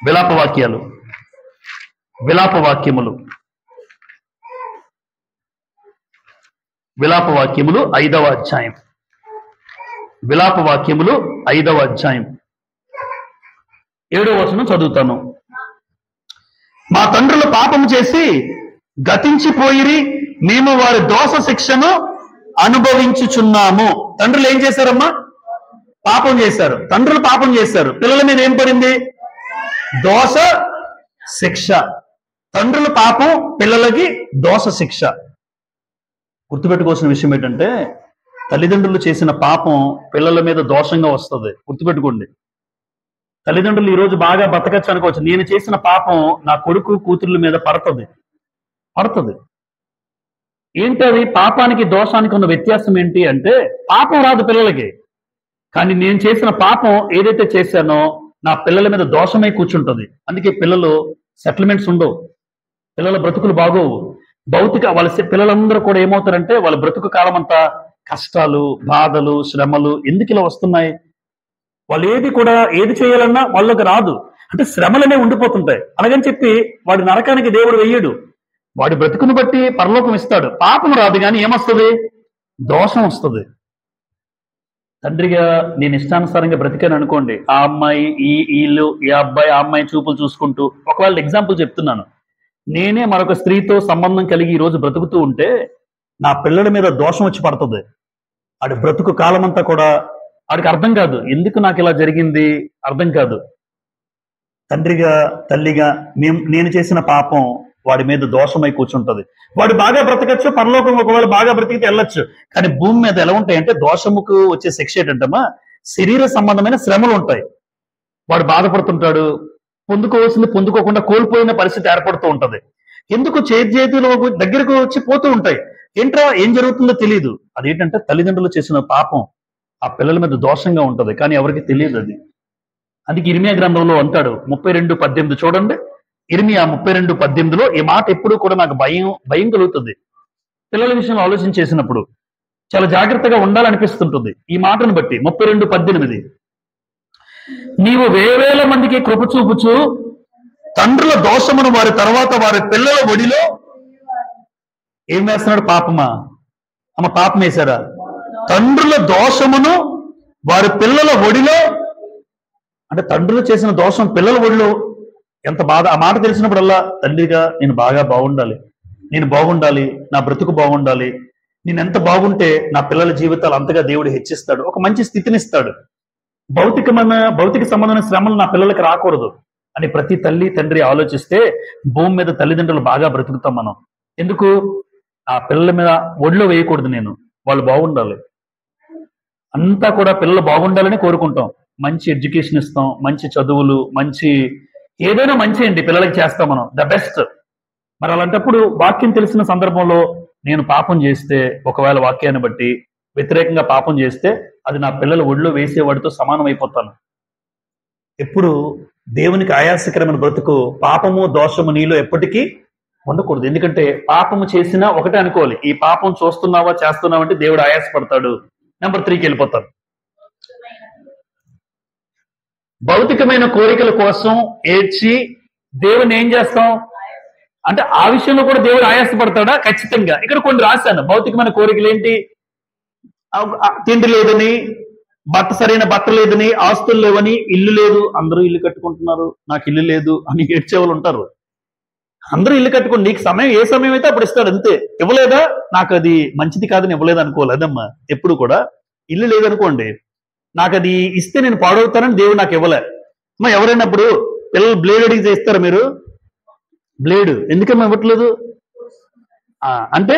విలాపవాక్యములు 5వ అధ్యాయం. విలాపవాక్యములు 5వ అధ్యాయం 7వ వచనం చదువుతాను. మా తండ్రులు పాపము చేసి గతించిపోయిరి, మేము వారి దోష శిక్షను అనుభవించుచున్నాము. తండ్రులు ఏం చేశారమ్మా? పాపం చేశారు. తండ్రులు పాపం చేశారు. పిల్లల మీద ఏం పడింది? దోష శిక్ష. తండ్రుల పాపం, పిల్లలకి దోష శిక్ష. గుర్తుపెట్టుకోవాల్సిన విషయం ఏంటంటే తల్లిదండ్రులు చేసిన పాపం పిల్లల మీద దోషంగా వస్తుంది. గుర్తుపెట్టుకోండి. తల్లిదండ్రులు ఈరోజు బాగా బతకచ్చు అనుకోవచ్చు, నేను చేసిన పాపం నా కొడుకు కూతుర్ల మీద పడుతుంది. ఏంటి అది? పాపానికి దోషానికి ఉన్న వ్యత్యాసం ఏంటి అంటే, పాపం రాదు పిల్లలకి, కానీ నేను చేసిన పాపం ఏదైతే చేశానో నా పిల్లల మీద దోషమై కూర్చుంటుంది. అందుకే పిల్లలు సెటిల్మెంట్స్ ఉండవు, పిల్లల బ్రతుకులు బాగోవు. వాళ్ళ పిల్లలందరూ కూడా ఏమవుతారంటే వాళ్ళ బ్రతుకు కాలం అంతా కష్టాలు, బాధలు, శ్రమలు. ఎందుకు ఇలా వస్తున్నాయి? వాళ్ళు ఏది చేయాలన్నా వాళ్ళకి రాదు. అంటే శ్రమలనే ఉండిపోతుంటాయి. అలాగని చెప్పి వాడి నరకానికి దేవుడు వెయ్యడు. వాడి బ్రతుకును బట్టి పరలోకం ఇస్తాడు. పాపం రాదు, కానీ ఏమొస్తుంది? దోషం వస్తుంది. తండ్రిగా నేను ఇష్టానుసారంగా బ్రతికాను అనుకోండి, ఆ అమ్మాయి వీళ్ళు, ఈ అబ్బాయి ఆ అమ్మాయి చూపులు చూసుకుంటూ, ఒకవేళ ఎగ్జాంపుల్ చెప్తున్నాను, నేనే మరొక స్త్రీతో సంబంధం కలిగి ఈ రోజు బ్రతుకుతూ ఉంటే నా పిల్లల మీద దోషం వచ్చి పడుతుంది. ఆడి బ్రతుకు కాలం అంతా కూడా ఆడికి అర్థం కాదు, ఎందుకు నాకు ఇలా జరిగింది అర్థం కాదు. తండ్రిగా, తల్లిగా నేను చేసిన పాపం వాడి మీద దోషమై కూర్చుంటది. వాడు బాగా బ్రతకచ్చు, పరలోకం ఒకవేళ బాగా బ్రతికితే వెళ్ళొచ్చు. కానీ భూమి మీద ఎలా ఉంటాయంటే దోషముకు వచ్చే శిక్ష ఏంటంటమ్మా, శరీర సంబంధమైన శ్రమలు ఉంటాయి. వాడు బాధపడుతుంటాడు, పొందుకోవాల్సింది పొందుకోకుండా కోల్పోయిన పరిస్థితి ఏర్పడుతూ ఉంటది. ఎందుకు చేతిలో దగ్గరకు వచ్చి పోతూ ఉంటాయి. ఏంట్రా ఏం జరుగుతుందో తెలియదు. అదేంటంటే తల్లిదండ్రులు చేసిన పాపం ఆ పిల్లల మీద దోషంగా ఉంటది, కానీ ఎవరికి తెలియదు అది. అందుకే ఇర్మియా గ్రంథంలో అంటాడు 32:18 చూడండి. ఇర్మియా 32:18 ఈ మాట ఎప్పుడు కూడా నాకు భయం కలుగుతుంది. పిల్లల విషయంలో ఆలోచన చేసినప్పుడు చాలా జాగ్రత్తగా ఉండాలనిపిస్తుంటుంది. ఈ మాటను బట్టి 32:18 నీవు వేవేల మందికి కృప చూపుచు తండ్రుల దోషమును వారి తర్వాత వారి పిల్లల ఒడిలో ఏం వేస్తున్నాడు? పాపమా? అమ్మ పాపం వేశారా? తండ్రుల దోషమును వారి పిల్లల ఒడిలో, అంటే తండ్రులు చేసిన దోషం పిల్లల ఒడిలో ఎంత బాధ. ఆ మాట తెలిసినప్పుడల్లా తండ్రిగా నేను బాగా బాగుండాలి, నేను బాగుండాలి, నా బ్రతుకు బాగుండాలి, నేను ఎంత బాగుంటే నా పిల్లల జీవితాలు అంతగా దేవుడు హెచ్చిస్తాడు, ఒక మంచి స్థితిని ఇస్తాడు. భౌతిక సంబంధమైన శ్రమలు నా పిల్లలకి రాకూడదు అని ప్రతి తల్లి తండ్రి ఆలోచిస్తే భూమి మీద తల్లిదండ్రులు బాగా బ్రతుకుతాం మనం. ఎందుకు? ఆ పిల్లల మీద ఒడిలో వేయకూడదు, నేను వాళ్ళు బాగుండాలి. అంతా కూడా పిల్లలు బాగుండాలని కోరుకుంటాం. మంచి ఎడ్యుకేషన్ ఇస్తాం, మంచి చదువులు, మంచి ఏదైనా మంచి అండి పిల్లలకి చేస్తాం మనం, ద బెస్ట్. మరి అలాంటప్పుడు వాక్యం తెలిసిన సందర్భంలో నేను పాపం చేస్తే, ఒకవేళ వాక్యాన్ని బట్టి వ్యతిరేకంగా పాపం చేస్తే అది నా పిల్లల ఒడిలో వేసేవాడితో సమానం అయిపోతాను. ఎప్పుడు దేవునికి ఆయాసకరమైన బ్రతుకు, పాపము దోషము నీలో ఎప్పటికీ ఉండకూడదు. ఎందుకంటే పాపము చేసినా ఒకటే అనుకోవాలి, ఈ పాపం చూస్తున్నావా చేస్తున్నావా అంటే దేవుడు ఆయాసపడతాడు. నెంబర్ 3కి వెళ్ళిపోతాను. భౌతికమైన కోరికల కోసం ఏడ్చి దేవుని ఏం చేస్తాం అంటే ఆ విషయంలో కూడా దేవుడు ఆయాసపడతాడా? ఖచ్చితంగా. ఇక్కడ కొన్ని రాశాను. భౌతికమైన కోరికలు ఏంటి? తిండి లేదని, సరైన బట్ట లేదని, ఆస్తులు లేవని, ఇల్లు లేదు, అందరూ ఇల్లు కట్టుకుంటున్నారు, నాకు ఇల్లు లేదు అని ఏడ్చేవాళ్ళు ఉంటారు. అందరూ ఇల్లు కట్టుకుని నీకు సమయం ఏ సమయం అయితే అప్పుడు ఇస్తాడు, అంతే. ఇవ్వలేదా నాకు అది మంచిది కాదని ఇవ్వలేదు అనుకోవాలి. అదమ్మా ఎప్పుడు కూడా ఇల్లు లేదనుకోండి, నాకు అది ఇస్తే నేను పాడవుతానని దేవుడు నాకు ఇవ్వలే. అమ్మా ఎవరైనా ఇప్పుడు పిల్లలు బ్లేడ్ అడిగి చేస్తారా మీరు? బ్లేడ్ ఎందుకమ్మా ఇవ్వట్లేదు అంటే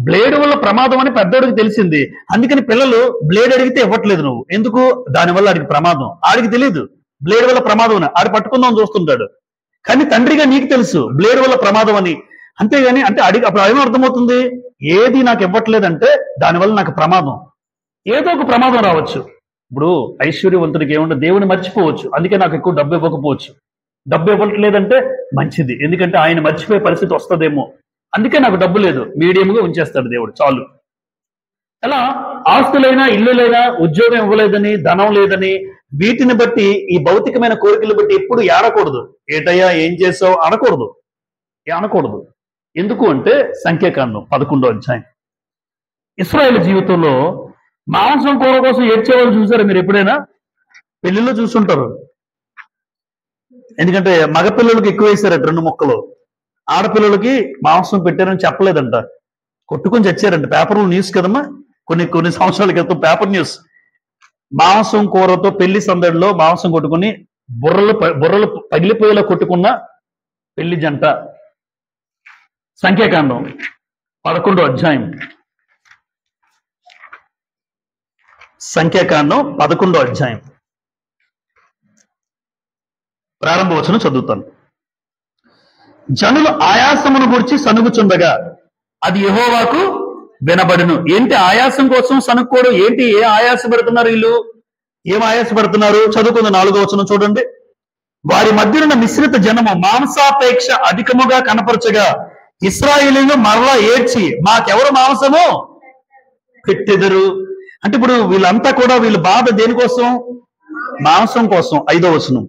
బ్లేడ్ వల్ల ప్రమాదం అని పెద్దోడికి తెలిసింది, అందుకని పిల్లలు బ్లేడ్ అడిగితే ఇవ్వట్లేదు. నువ్వు ఎందుకు? దానివల్ల ఆడికి ప్రమాదం, ఆడికి తెలియదు బ్లేడ్ వల్ల ప్రమాదం అని, ఆడి పట్టుకుందాం చూస్తుంటాడు. కానీ తండ్రిగా నీకు తెలుసు బ్లేడ్ వల్ల ప్రమాదం అని. అంతేగాని అంటే అడిగి అప్పుడు ఏమో అర్థమవుతుంది, ఏది నాకు ఇవ్వట్లేదంటే దానివల్ల నాకు ప్రమాదం, ఏదో ఒక ప్రమాదం రావచ్చు. ఇప్పుడు ఐశ్వర్యవంతుడికి ఏముంటుంది, దేవుని మర్చిపోవచ్చు, అందుకే నాకు ఎక్కువ డబ్బు ఇవ్వకపోవచ్చు. డబ్బు ఇవ్వట్లేదంటే మంచిది, ఎందుకంటే ఆయన మర్చిపోయే పరిస్థితి వస్తుందేమో, అందుకే నాకు డబ్బు లేదు, మీడియంగా ఉంచేస్తాడు దేవుడు చాలు. అలా ఆస్తులైనా, ఇల్లులైనా, ఉద్యోగం ఇవ్వలేదని, ధనం లేదని, వీటిని బట్టి ఈ భౌతికమైన కోరికలు బట్టి ఎప్పుడు ఏడకూడదు. ఏటయ్యా ఏం చేసావు అనకూడదు, అనకూడదు. ఎందుకు అంటే సంఖ్యాకాండం 11వ అధ్యాయం. ఇశ్రాయేలు జీవితంలో మాంసం కూర కోసం ఏడ్చేవాళ్ళు చూసారా మీరు ఎప్పుడైనా? పెళ్లిలో చూస్తుంటారు. ఎందుకంటే మగపిల్లలకి ఎక్కువ వేశారట 2 ముక్కలు, ఆడపిల్లలకి మాంసం పెట్టారని చెప్పలేదంట, కొట్టుకొని చచ్చారంట. పేపర్లో న్యూస్ కదమ్మా, కొన్ని సంవత్సరాల క్రితం పేపర్ న్యూస్. మాంసం కూరతో పెళ్లి సందడిలో మాంసం కొట్టుకుని బుర్రలు పగిలిపోయేలా కొట్టుకున్న పెళ్లి జంట. సంఖ్యాకాండం 11వ అధ్యాయం. సంఖ్యాకాండం 11వ అధ్యాయం ప్రారంభ వచనం చదువుతాను. జనులు ఆయాసమును గురించి సనుగుచుండగా అది యెహోవాకు వినబడును. ఏంటి ఆయాసం కోసం సనుక్కోడు? ఏంటి? ఏ ఆయాసపడుతున్నారు వీళ్ళు? ఏం ఆయాసపడుతున్నారు? చదువుకుంది 4వ వచనం చూడండి. వారి మధ్యనున్న మిశ్రిత జనము మాంసాపేక్ష అధికముగా కనపరచగా ఇశ్రాయేలీయులు మరలా ఏడ్చి మాకెవరు మాంసము పెట్టెదరు. అంటే ఇప్పుడు వీళ్ళంతా కూడా వీళ్ళ బాధ దేనికోసం? మాంసం కోసం. 5వ వచనం.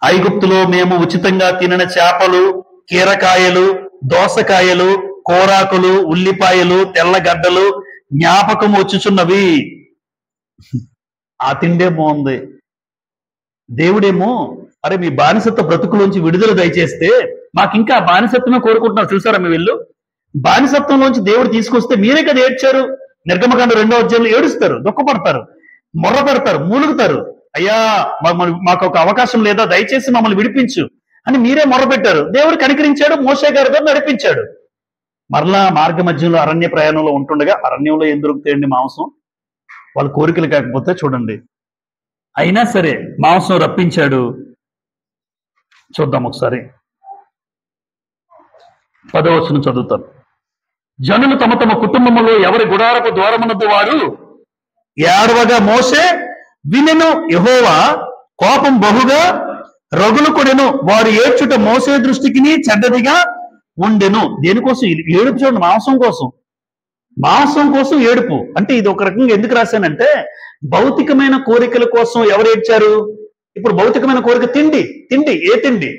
ఐగుప్తులో మేము ఉచితంగా తినిన చేపలు, కీరకాయలు, దోసకాయలు, కోరాకులు, ఉల్లిపాయలు, తెల్లగడ్డలు జ్ఞాపకం వచ్చుచున్నవి. ఆ తిండే బాగుంది. దేవుడేమో అరే మీ బానిసత్వ బ్రతుకులోంచి విడుదల దయచేస్తే మాకింకా బానిసత్వమే కోరుకుంటున్నారు. చూసారా మీ వీళ్ళు? బానిసత్వంలోంచి దేవుడు తీసుకొస్తే మీరే కదా ఏడ్చారు. నిర్గమకాండ 2వ అధ్యాయంలో ఏడుస్తారు, దుఃఖపడతారు, మొర్ర పెడతారు, మూలుగుతారు. అయ్యా మాకు ఒక అవకాశం లేదా, దయచేసి మమ్మల్ని విడిపించు అని మీరే మొర్రపెట్టారు. దేవుడు కనికరించాడు, మోషే గారితో నడిపించాడు. మరలా మార్గ మధ్యంలో అరణ్య ప్రయాణంలో ఉంటుండగా, అరణ్యంలో ఏం దొరుకుతాయండి మాంసం? వాళ్ళ కోరికలు కాకపోతే చూడండి. అయినా సరే మాంసం రప్పించాడు. చూద్దాం ఒకసారి 10వ వచనం చదువుతాను. జనులు తమ తమ కుటుంబములో ఎవరి గుడారపు ద్వారమునద్దు వారు ఏడవగా మోషే వినెను. యెహోవా కోపం బహుగా రగులు కొడెను, వారు ఏడ్చుట మోసే దృష్టికి చెడ్డదిగా ఉండెను. దేనికోసం? ఏడుపు చూడండి, మాంసం కోసం ఏడుపు. అంటే ఇది ఒక రకంగా ఎందుకు రాశానంటే, భౌతికమైన కోరికల కోసం ఎవరు ఏడ్చారు? ఇప్పుడు భౌతికమైన కోరిక తిండి. ఏ తిండి?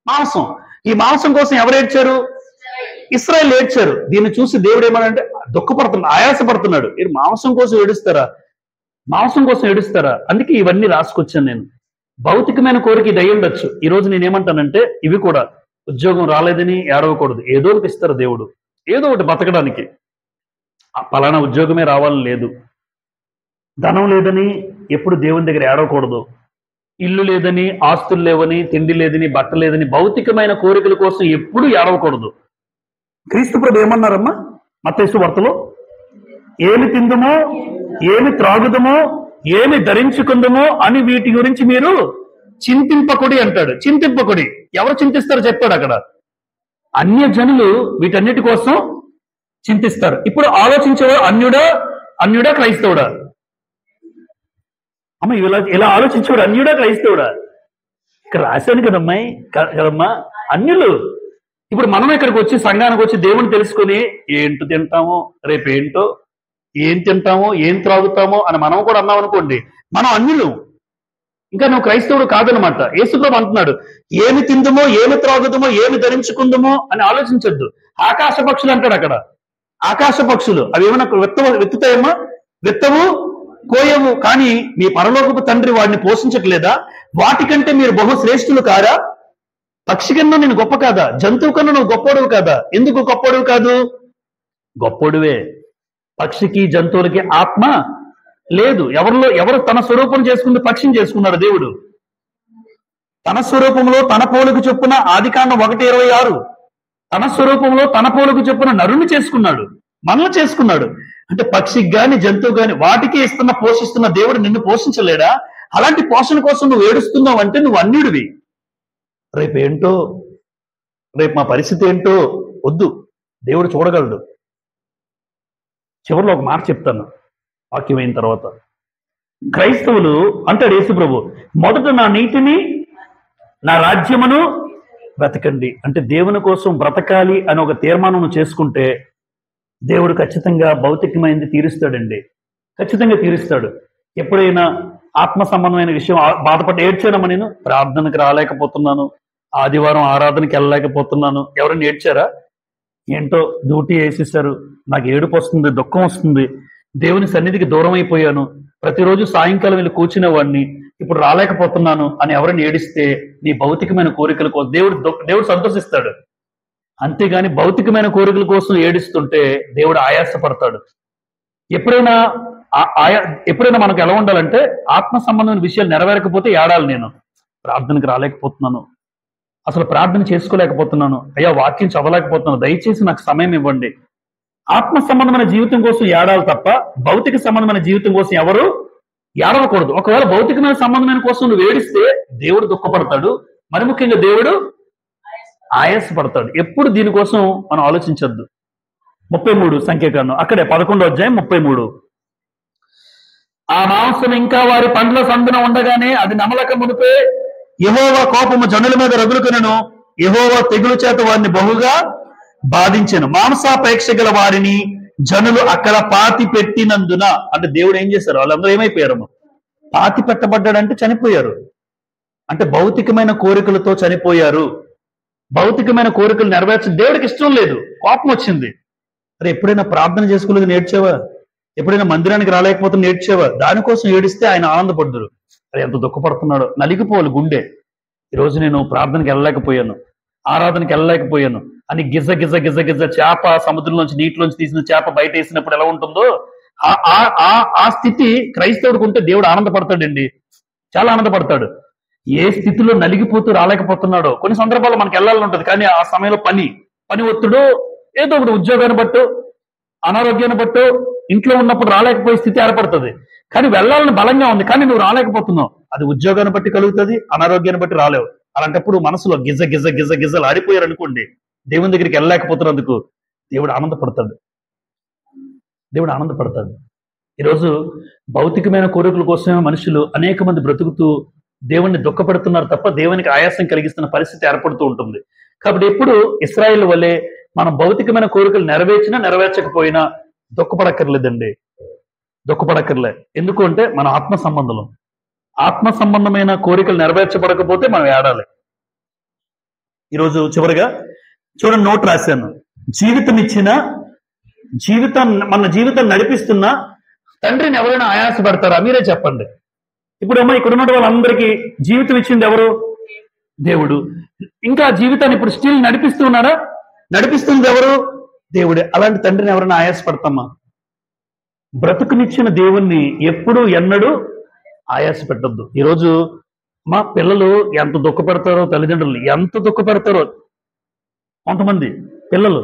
మాంసం. ఈ మాంసం కోసం ఎవరు ఏడ్చారు? ఇశ్రాయేలు ఏడ్చారు. దీన్ని చూసి దేవుడు ఏమనంటే దుఃఖపడుతున్నాడు, ఆయాసపడుతున్నాడు. మీరు మాంసం కోసం ఏడుస్తారా? అందుకే ఇవన్నీ రాసుకొచ్చాను నేను. భౌతికమైన కోరిక ఇది అయి ఉండొచ్చు. ఈ రోజు నేనేమంటానంటే, ఇవి కూడా ఉద్యోగం రాలేదని ఏడవకూడదు. ఏదో ఒకటి ఇస్తారు దేవుడు, ఏదో ఒకటి బతకడానికి. పలానా ఉద్యోగమే రావాలని లేదు. ధనం లేదని ఎప్పుడు దేవుని దగ్గర ఏడవకూడదు. ఇల్లు లేదని, ఆస్తులు లేవని, తిండి లేదని, బట్ట లేదని భౌతికమైన కోరికల కోసం ఎప్పుడు ఏడవకూడదు. క్రీస్తు ప్రభు ఏమన్నారమ్మా మత్తయి సువార్తలో? ఏమి తిందుమో, ఏమి త్రాగుదమో, ఏమి ధరించుకుందమో అని వీటి గురించి మీరు చింతింపకుడి అంటాడు. చింతింపకుడి. ఎవరు చింతిస్తారో చెప్పాడు అక్కడ. అన్యజనులు వీటన్నిటి కోసం చింతిస్తారు. ఇప్పుడు ఆలోచించేవాడు అన్యుడా క్రైస్తవుడా? అమ్మ ఇలా ఆలోచించేవాడు అన్యుడా క్రైస్తవుడా? ఇక్కడ రాశాను కదమ్మా, అన్యులు. ఇప్పుడు మనం ఇక్కడికి వచ్చి, సంఘానికి వచ్చి దేవుని తెలుసుకుని ఏంటో తింటామో, రేపేంటో, ఏం తింటామో, ఏం త్రాగుతామో అని మనం కూడా అన్నాం అనుకోండి, మనం అన్యులు. ఇంకా నువ్వు క్రైస్తవుడు కాదనమాట. యేసుప్రభు అంటున్నాడు, ఏమి తిందుమో, ఏమి త్రాగుదమో, ఏమి ధరించుకుందామో అని ఆలోచించొద్దు. ఆకాశ పక్షులు అంటాడు అక్కడ. ఆకాశ పక్షులు అవి ఏమైనా విత్తుతాయమ్మా? విత్తవు, కోయవు, కానీ మీ పరలోకపు తండ్రి వాడిని పోషించట్లేదా? వాటికంటే మీరు బహు శ్రేష్ఠులు కారా? పక్షి కన్నా నేను గొప్ప కాదా? జంతువు కన్నా నువ్వు గొప్పోడువు కాదా? ఎందుకు గొప్పోడువు కాదు? గొప్పోడువే. పక్షికి, జంతువులకి ఆత్మ లేదు. ఎవరు తన స్వరూపం చేసుకుంది? పక్షిని చేసుకున్నాడు దేవుడు. తన స్వరూపంలో తన పోలుకు చొప్పున, ఆదికాండం 1:26, తన స్వరూపంలో తన పోలుకు చొప్పున నరుని చేసుకున్నాడు, మనల్ని చేసుకున్నాడు. అంటే పక్షికి గాని, జంతువు గాని వాటికి పోషిస్తున్న దేవుడు నిన్ను పోషించలేడా? అలాంటి పోషణ కోసం నువ్వు ఏడుస్తున్నావు అంటే నువ్వు అన్యుడివి. రేపు మా పరిస్థితి ఏంటో వద్దు, దేవుడు చూడగలడు. చివరిలో ఒక మాట చెప్తాను వాక్యం అయిన తర్వాత. క్రైస్తవులు అంటాడు యేసు ప్రభు, మొదట నా నీతిని, నా రాజ్యమును బ్రతకండి. అంటే దేవుని కోసం బ్రతకాలి అని ఒక తీర్మానం చేసుకుంటే దేవుడు ఖచ్చితంగా భౌతికమైనది తీరుస్తాడండి. ఖచ్చితంగా తీరుస్తాడు. ఎప్పుడైనా ఆత్మ సంబంధమైన విషయం బాధపడి ఏడ్చానమ్మా, నేను ప్రార్థనకు రాలేకపోతున్నాను, ఆదివారం ఆరాధనకి వెళ్ళలేకపోతున్నాను, ఎవరైనా ఏడ్చారా? ఏంటో డ్యూటీ వేసేసారు, నాకు ఏడుపు వస్తుంది, దుఃఖం వస్తుంది, దేవుని సన్నిధికి దూరం అయిపోయాను, ప్రతిరోజు సాయంకాలం వెళ్ళి కూర్చునేవాడిని, ఇప్పుడు రాలేకపోతున్నాను అని ఎవరైనా ఏడిస్తే నీ భౌతికమైన కోరికల కోసం దేవుడు సంతోషిస్తాడు. అంతేగాని భౌతికమైన కోరికల కోసం ఏడుస్తుంటే దేవుడు ఆయాసపడతాడు. ఎప్పుడైనా మనకు ఎలా ఉండాలంటే, ఆత్మ సంబంధమైన విషయాలు నెరవేరకపోతే ఏడాలి. నేను ప్రార్థనకు రాలేకపోతున్నాను, అసలు ప్రార్థన చేసుకోలేకపోతున్నాను, అయ్యా వాక్యం చదవలేకపోతున్నాను, దయచేసి నాకు సమయం ఇవ్వండి. ఆత్మ సంబంధమైన జీవితం కోసం ఏడాలి తప్ప భౌతిక సంబంధమైన జీవితం కోసం ఎవరు ఏడవకూడదు. ఒకవేళ భౌతికమైన సంబంధమైన కోసం నువ్వు ఏడిస్తే దేవుడు దుఃఖపడతాడు, మరి ముఖ్యంగా దేవుడు ఆయాసపడతాడు. ఎప్పుడు దీనికోసం మనం ఆలోచించద్దు. 33 సంఖ్యాకాండం, అక్కడే 11వ అధ్యాయం 33. ఆ మాంసం ఇంకా వారి పండ్ల సందున ఉండగానే అది నమలక మునిపే యెహోవా కోపము జనుల మీద రగులుకొనెను, యెహోవా తెగులు చేత వారిని బహుగా బాధించెను, మాంసాపేక్ష గల వారిని జనులు అక్కడ పాతి పెట్టినందున. అంటే దేవుడు ఏం చేశారు? వాళ్ళందరూ ఏమైపోయారు? పాతి పెట్టబడ్డాడంటే చనిపోయారు. అంటే భౌతికమైన కోరికలతో చనిపోయారు. భౌతికమైన కోరికలు నెరవేర్చ దేవుడికి ఇష్టం లేదు, కోపం వచ్చింది. అరే ఎప్పుడైనా ప్రార్థన చేసుకోలేదు నేర్చావా? ఎప్పుడైనా మందిరానికి రాలేకపోతే నేర్చావా? దానికోసం ఏడిస్తే ఆయన ఆనందపడ్డారు. అరే ఎంత దుఃఖపడుతున్నాడో, నలిగిపోవాలి గుండె. ఈరోజు నేను ప్రార్థనకి వెళ్ళలేకపోయాను, ఆరాధనకి వెళ్ళలేకపోయాను అని గిజ గిజ గిజ గిజ చేప సముద్రంలోంచి, నీటిలోంచి తీసిన చేప బయట వేసినప్పుడు ఎలా ఉంటుందో ఆ స్థితి క్రైస్తవుడికి ఉంటే దేవుడు ఆనందపడతాడండి, చాలా ఆనందపడతాడు. ఏ స్థితిలో నలిగిపోతూ రాలేకపోతున్నాడో, కొన్ని సందర్భాల్లో మనకి వెళ్ళాలని ఉంటుంది, కానీ ఆ సమయంలో పని ఒత్తిడు, ఏదో ఒకటి ఉద్యోగాన్ని బట్టు, అనారోగ్యాన్ని బట్టు, ఇంట్లో ఉన్నప్పుడు రాలేకపోయే స్థితి ఏర్పడుతుంది. కానీ వెళ్ళాలని బలంగా ఉంది, కానీ నువ్వు రాలేకపోతున్నావు. అది ఉద్యోగాన్ని బట్టి కలుగుతుంది, అనారోగ్యాన్ని బట్టి రాలేవు. అలాంటప్పుడు మనసులో గిజ గిజ గిజ గిజలు ఆడిపోయారు అనుకోండి, దేవుని దగ్గరికి వెళ్ళలేకపోతున్నందుకు దేవుడు ఆనందపడతాడు. ఈరోజు భౌతికమైన కోరికల కోసమే మనుషులు అనేక మంది బ్రతుకుతూ దేవుణ్ణి దుఃఖపెడుతున్నారు తప్ప దేవునికి ఆయాసం కలిగిస్తున్న పరిస్థితి ఏర్పడుతూ ఉంటుంది. కాబట్టి ఎప్పుడు ఇశ్రాయేలు వలె మనం భౌతికమైన కోరికలు నెరవేర్చినా నెరవేర్చకపోయినా దుఃఖపడక్కర్లేదండి. దుఃఖపడక్కర్లే. ఎందుకు అంటే మన ఆత్మ సంబంధం. ఆత్మ సంబంధమైన కోరికలు నెరవేర్చబడకపోతే మనం ఏడాలి. ఈరోజు చివరిగా చూడండి, నోట్ రాశాను. జీవితం ఇచ్చిన మన జీవితం నడిపిస్తున్న తండ్రిని ఎవరైనా ఆయాస పెడతారా? మీరే చెప్పండి. ఇప్పుడేమో ఇక్కడ ఉన్న వాళ్ళందరికీ జీవితం ఇచ్చింది ఎవరు? దేవుడు. ఇంకా జీవితాన్ని ఇప్పుడు స్టిల్ నడిపిస్తూ ఉన్నారా? నడిపిస్తుంది ఎవరు? దేవుడే. అలాంటి తండ్రిని ఎవరైనా ఆయాస పడతామా? బ్రతుకునిచ్చిన దేవుణ్ణి ఎప్పుడు ఎన్నడూ ఆయాస పెట్టద్దు. ఈరోజు మా పిల్లలు ఎంత దుఃఖపెడతారో, తల్లిదండ్రులు ఎంత దుఃఖపెడతారో. కొంతమంది పిల్లలు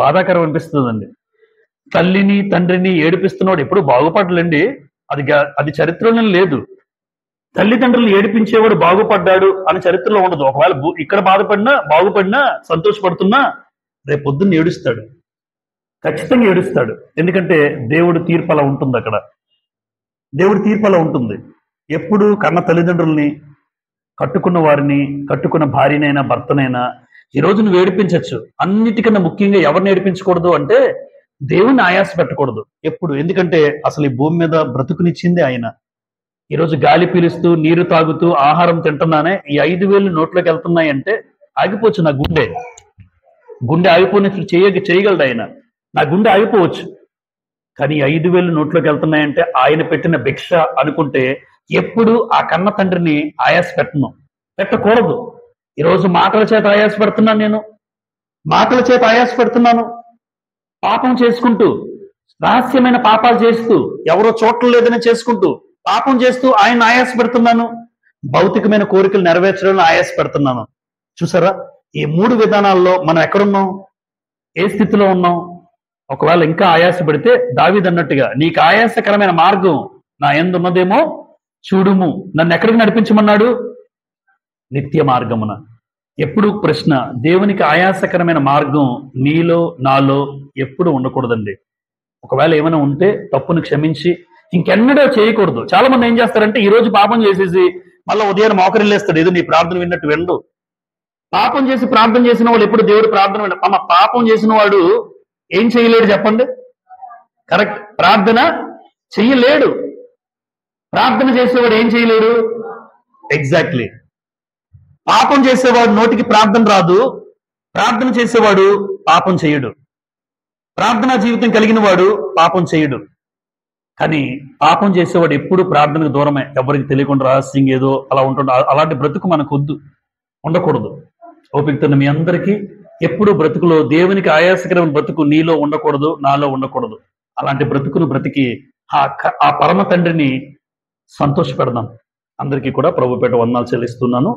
బాధాకరం అనిపిస్తుందండి. తల్లిని తండ్రిని ఏడిపిస్తున్నవాడు ఎప్పుడు బాగుపడలేండి. అది చరిత్రలో లేదు. తల్లిదండ్రులను ఏడిపించేవాడు బాగుపడ్డాడు అని చరిత్రలో ఉండదు. ఒకవేళ ఇక్కడ బాగుపడినా సంతోషపడుతున్నా రేపు పొద్దున్న ఏడుస్తాడు, ఖచ్చితంగా ఏడుస్తాడు. ఎందుకంటే దేవుడు తీర్పు అలా ఉంటుంది. అక్కడ దేవుడి తీర్పు అలా ఉంటుంది. ఎప్పుడు కన్న తల్లిదండ్రుల్ని, కట్టుకున్న వారిని, కట్టుకున్న భార్యనైనా భర్తనైనా ఈరోజు నువ్వు ఏడిపించవచ్చు. అన్నిటికన్నా ముఖ్యంగా ఎవరిని ఏడిపించకూడదు అంటే దేవుణ్ణి ఆయాస పెట్టకూడదు ఎప్పుడు. ఎందుకంటే అసలు ఈ భూమి మీద బ్రతుకునిచ్చింది ఆయన. ఈరోజు గాలి పీలుస్తూ, నీరు తాగుతూ, ఆహారం తింటున్నానే ఈ 5,000 నోట్లోకి వెళ్తున్నాయంటే ఆగిపోవచ్చు. నా గుండె ఆగిపోయినట్లు చేయగలడు ఆయన. నా గుండె ఆగిపోవచ్చు. కానీ 5,000 నోట్లోకి వెళ్తున్నాయంటే ఆయన పెట్టిన భిక్ష అనుకుంటే ఎప్పుడు ఆ కన్న తండ్రిని ఆయాస పెట్టకూడదు. ఈరోజు మాటల చేత ఆయాస పెడుతున్నాను. నేను మాటల చేత ఆయాస పెడుతున్నాను. పాపం చేసుకుంటూ, రహస్యమైన పాపాలు చేస్తూ, ఎవరో చోట్ల లేదని చేసుకుంటూ, పాపం చేస్తూ ఆయన ఆయాస పెడుతున్నాను. భౌతికమైన కోరికలు నెరవేర్చడంలో ఆయాస పెడుతున్నాను. చూసారా, ఈ 3 విధానాల్లో మనం ఎక్కడున్నాం, ఏ స్థితిలో ఉన్నాం? ఒకవేళ ఇంకా ఆయాస పెడితే దావీదు అన్నట్టుగా నీకు ఆయాసకరమైన మార్గం నా యందు ఉన్నదేమో చూడుము, నన్ను ఎక్కడికి నడిపించమన్నాడు? నిత్య మార్గమున. ఎప్పుడు ప్రశ్న, దేవునికి ఆయాసకరమైన మార్గం నీలో నాలో ఎప్పుడు ఉండకూడదండి. ఒకవేళ ఏమైనా ఉంటే తప్పును క్షమించి ఇంకెన్నడో చేయకూడదు. చాలా మంది ఏం చేస్తారంటే ఈ రోజు పాపం చేసేసి మళ్ళీ ఉదయాన్ని మోకరిల్లేస్తాడు. ఏదో నీ ప్రార్థన విన్నట్టు వినడు. పాపం చేసి ప్రార్థన చేసిన వాళ్ళు ఎప్పుడు దేవుడు ప్రార్థన విన. పాపం చేసిన వాడు ఏం చేయలేడు చెప్పండి? కరెక్ట్, ప్రార్థన చెయ్యలేడు. ప్రార్థన చేసేవాడు ఏం చేయలేడు? ఎగ్జాక్ట్లీ. పాపం చేసేవాడు నోటికి ప్రార్థన రాదు, ప్రార్థన చేసేవాడు పాపం చేయడు. ప్రార్థనా జీవితం కలిగిన వాడు పాపం చేయడు. కానీ పాపం చేసేవాడు ఎప్పుడు ప్రార్థనకు దూరమే, ఎవరికి తెలియకుండా రహస్యంగా ఏదో అలా ఉంటుండ. అలాంటి బ్రతుకు మనకు ఉండకూడదు. ఓపికతో మీ అందరికీ ఎప్పుడు బ్రతుకులో దేవునికి ఆయాసకరమైన బ్రతుకు నీలో ఉండకూడదు, నాలో ఉండకూడదు. అలాంటి బ్రతుకును బ్రతికి ఆ పరమ తండ్రిని సంతోషపెడదాం. అందరికీ కూడా ప్రభుపేట వందనాలు చెల్లిస్తున్నాను.